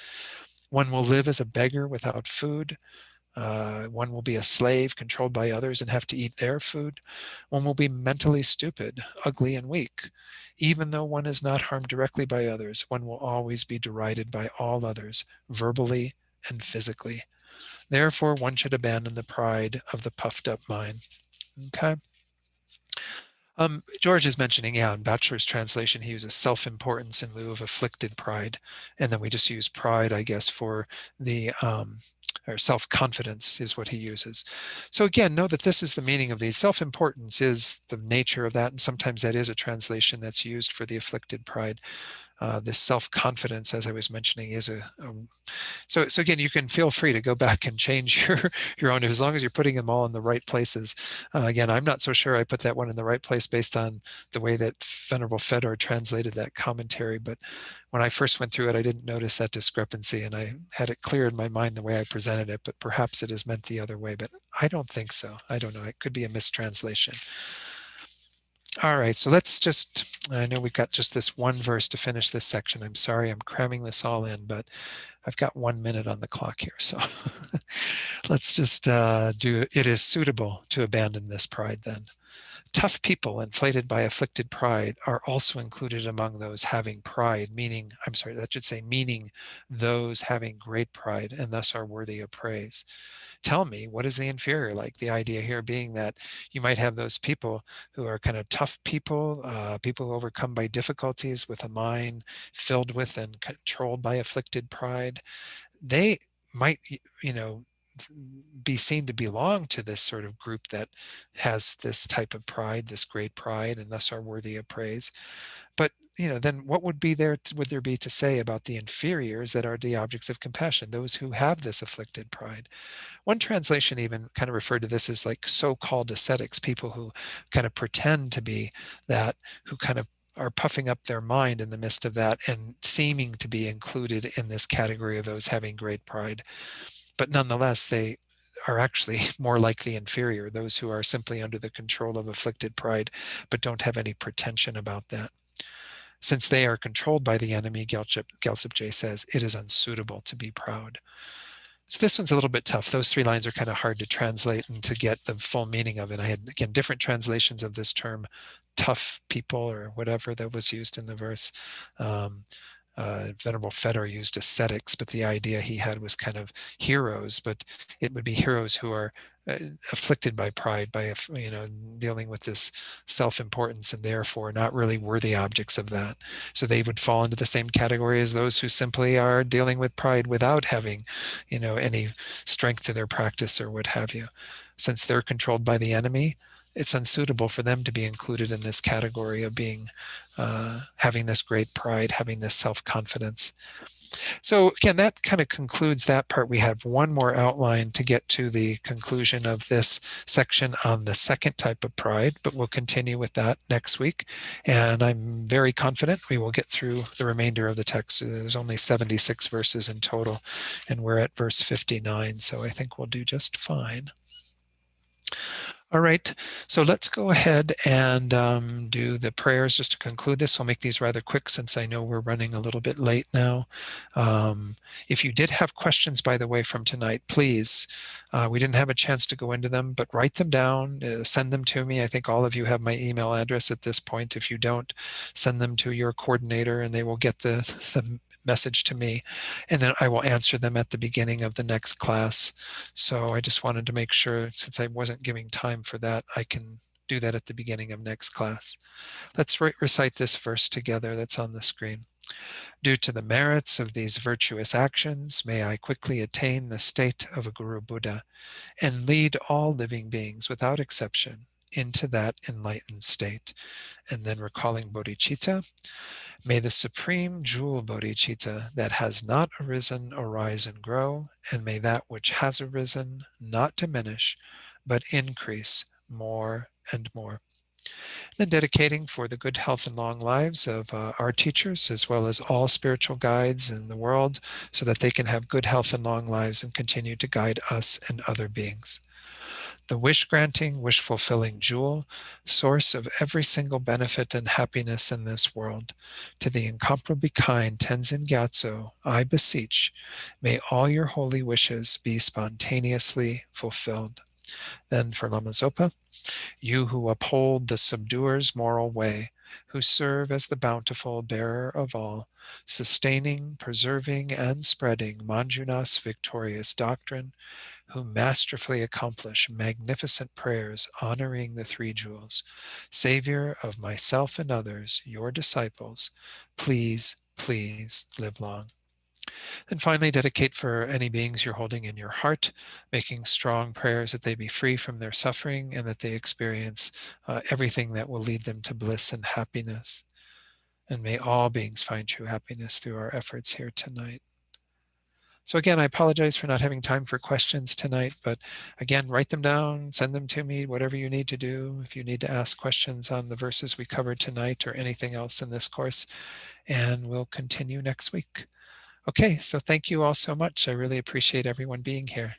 One will live as a beggar without food. One will be a slave controlled by others and have to eat their food. One will be mentally stupid, ugly, and weak. Even though one is not harmed directly by others, one will always be derided by all others, verbally and physically. Therefore, one should abandon the pride of the puffed up mind. Okay. George is mentioning, in Bachelor's translation, he uses self-importance in lieu of afflicted pride. And then we just use pride, I guess, for the or self-confidence is what he uses. So again, know that this is the meaning of these. Self-importance is the nature of that, and sometimes that is a translation that's used for the afflicted pride. this self-confidence, as I was mentioning, is so again, you can feel free to go back and change your own, as long as you're putting them all in the right places. Again, I'm not so sure I put that one in the right place based on the way that Venerable Fedor translated that commentary, but when I first went through it, I didn't notice that discrepancy, and I had it clear in my mind the way I presented it, but perhaps it is meant the other way, but I don't think so. I don't know. It could be a mistranslation. All right, so let's just, I know we've got just this one verse to finish this section. I'm sorry I'm cramming this all in, but I've got 1 minute on the clock here. So let's just do, it is suitable to abandon this pride then. Tough people inflated by afflicted pride are also included among those having pride, meaning, I'm sorry, that should say meaning those having great pride and thus are worthy of praise. Tell me, what is the inferior like? The idea here being that you might have those people who are kind of tough people, people who overcome by difficulties with a mind filled with and controlled by afflicted pride. They might, be seen to belong to this sort of group that has this type of pride, this great pride, and thus are worthy of praise. But then what would there be to say about the inferiors that are the objects of compassion, those who have this afflicted pride? One translation even kind of referred to this as like so-called ascetics, people who kind of pretend to be that, who kind of are puffing up their mind in the midst of that and seeming to be included in this category of those having great pride. But nonetheless, they are actually more like the inferior, those who are simply under the control of afflicted pride, but don't have any pretension about that. Since they are controlled by the enemy, Gyaltsab says, it is unsuitable to be proud. So this one's a little bit tough. Those 3 lines are kind of hard to translate and to get the full meaning of it. I had, again, different translations of this term, tough people or whatever that was used in the verse. Venerable Fedor used ascetics, but the idea he had was kind of heroes, but it would be heroes who are afflicted by pride, by dealing with this self-importance and therefore not really worthy objects of that. So they would fall into the same category as those who simply are dealing with pride without having any strength to their practice or what have you. Since they're controlled by the enemy, it's unsuitable for them to be included in this category of being having this great pride, having this self-confidence. So again, that kind of concludes that part. We have one more outline to get to the conclusion of this section on the second type of pride, but we'll continue with that next week. And I'm very confident we will get through the remainder of the text. There's only 76 verses in total, and we're at verse 59, so I think we'll do just fine. All right, so let's go ahead and do the prayers just to conclude this. I'll make these rather quick since I know we're running a little bit late now. If you did have questions, by the way, from tonight, please, we didn't have a chance to go into them, but write them down, send them to me. I think all of you have my email address at this point. If you don't, send them to your coordinator and they will get the message to me, and then I will answer them at the beginning of the next class. So I just wanted to make sure, since I wasn't giving time for that, I can do that at the beginning of next class. Let's recite this verse together that's on the screen. Due to the merits of these virtuous actions, may I quickly attain the state of a Guru Buddha and lead all living beings without exception into that enlightened state. And then recalling bodhicitta, may the supreme jewel bodhicitta that has not arisen arise and grow, and may that which has arisen not diminish, but increase more and more. Then dedicating for the good health and long lives of our teachers, as well as all spiritual guides in the world, so that they can have good health and long lives and continue to guide us and other beings. The wish-granting, wish-fulfilling jewel, source of every single benefit and happiness in this world, to the incomparably kind Tenzin Gyatso, I beseech, may all your holy wishes be spontaneously fulfilled. Then for Lama Zopa, you who uphold the subduer's moral way, who serve as the bountiful bearer of all, sustaining, preserving, and spreading Manjunath's victorious doctrine, who masterfully accomplish magnificent prayers honoring the three jewels, Savior of myself and others, your disciples, please, please live long. And finally, dedicate for any beings you're holding in your heart, making strong prayers that they be free from their suffering and that they experience everything that will lead them to bliss and happiness. And may all beings find true happiness through our efforts here tonight. So again, I apologize for not having time for questions tonight, but again, write them down, send them to me, whatever you need to do. If you need to ask questions on the verses we covered tonight or anything else in this course, and we'll continue next week. Okay, so thank you all so much. I really appreciate everyone being here.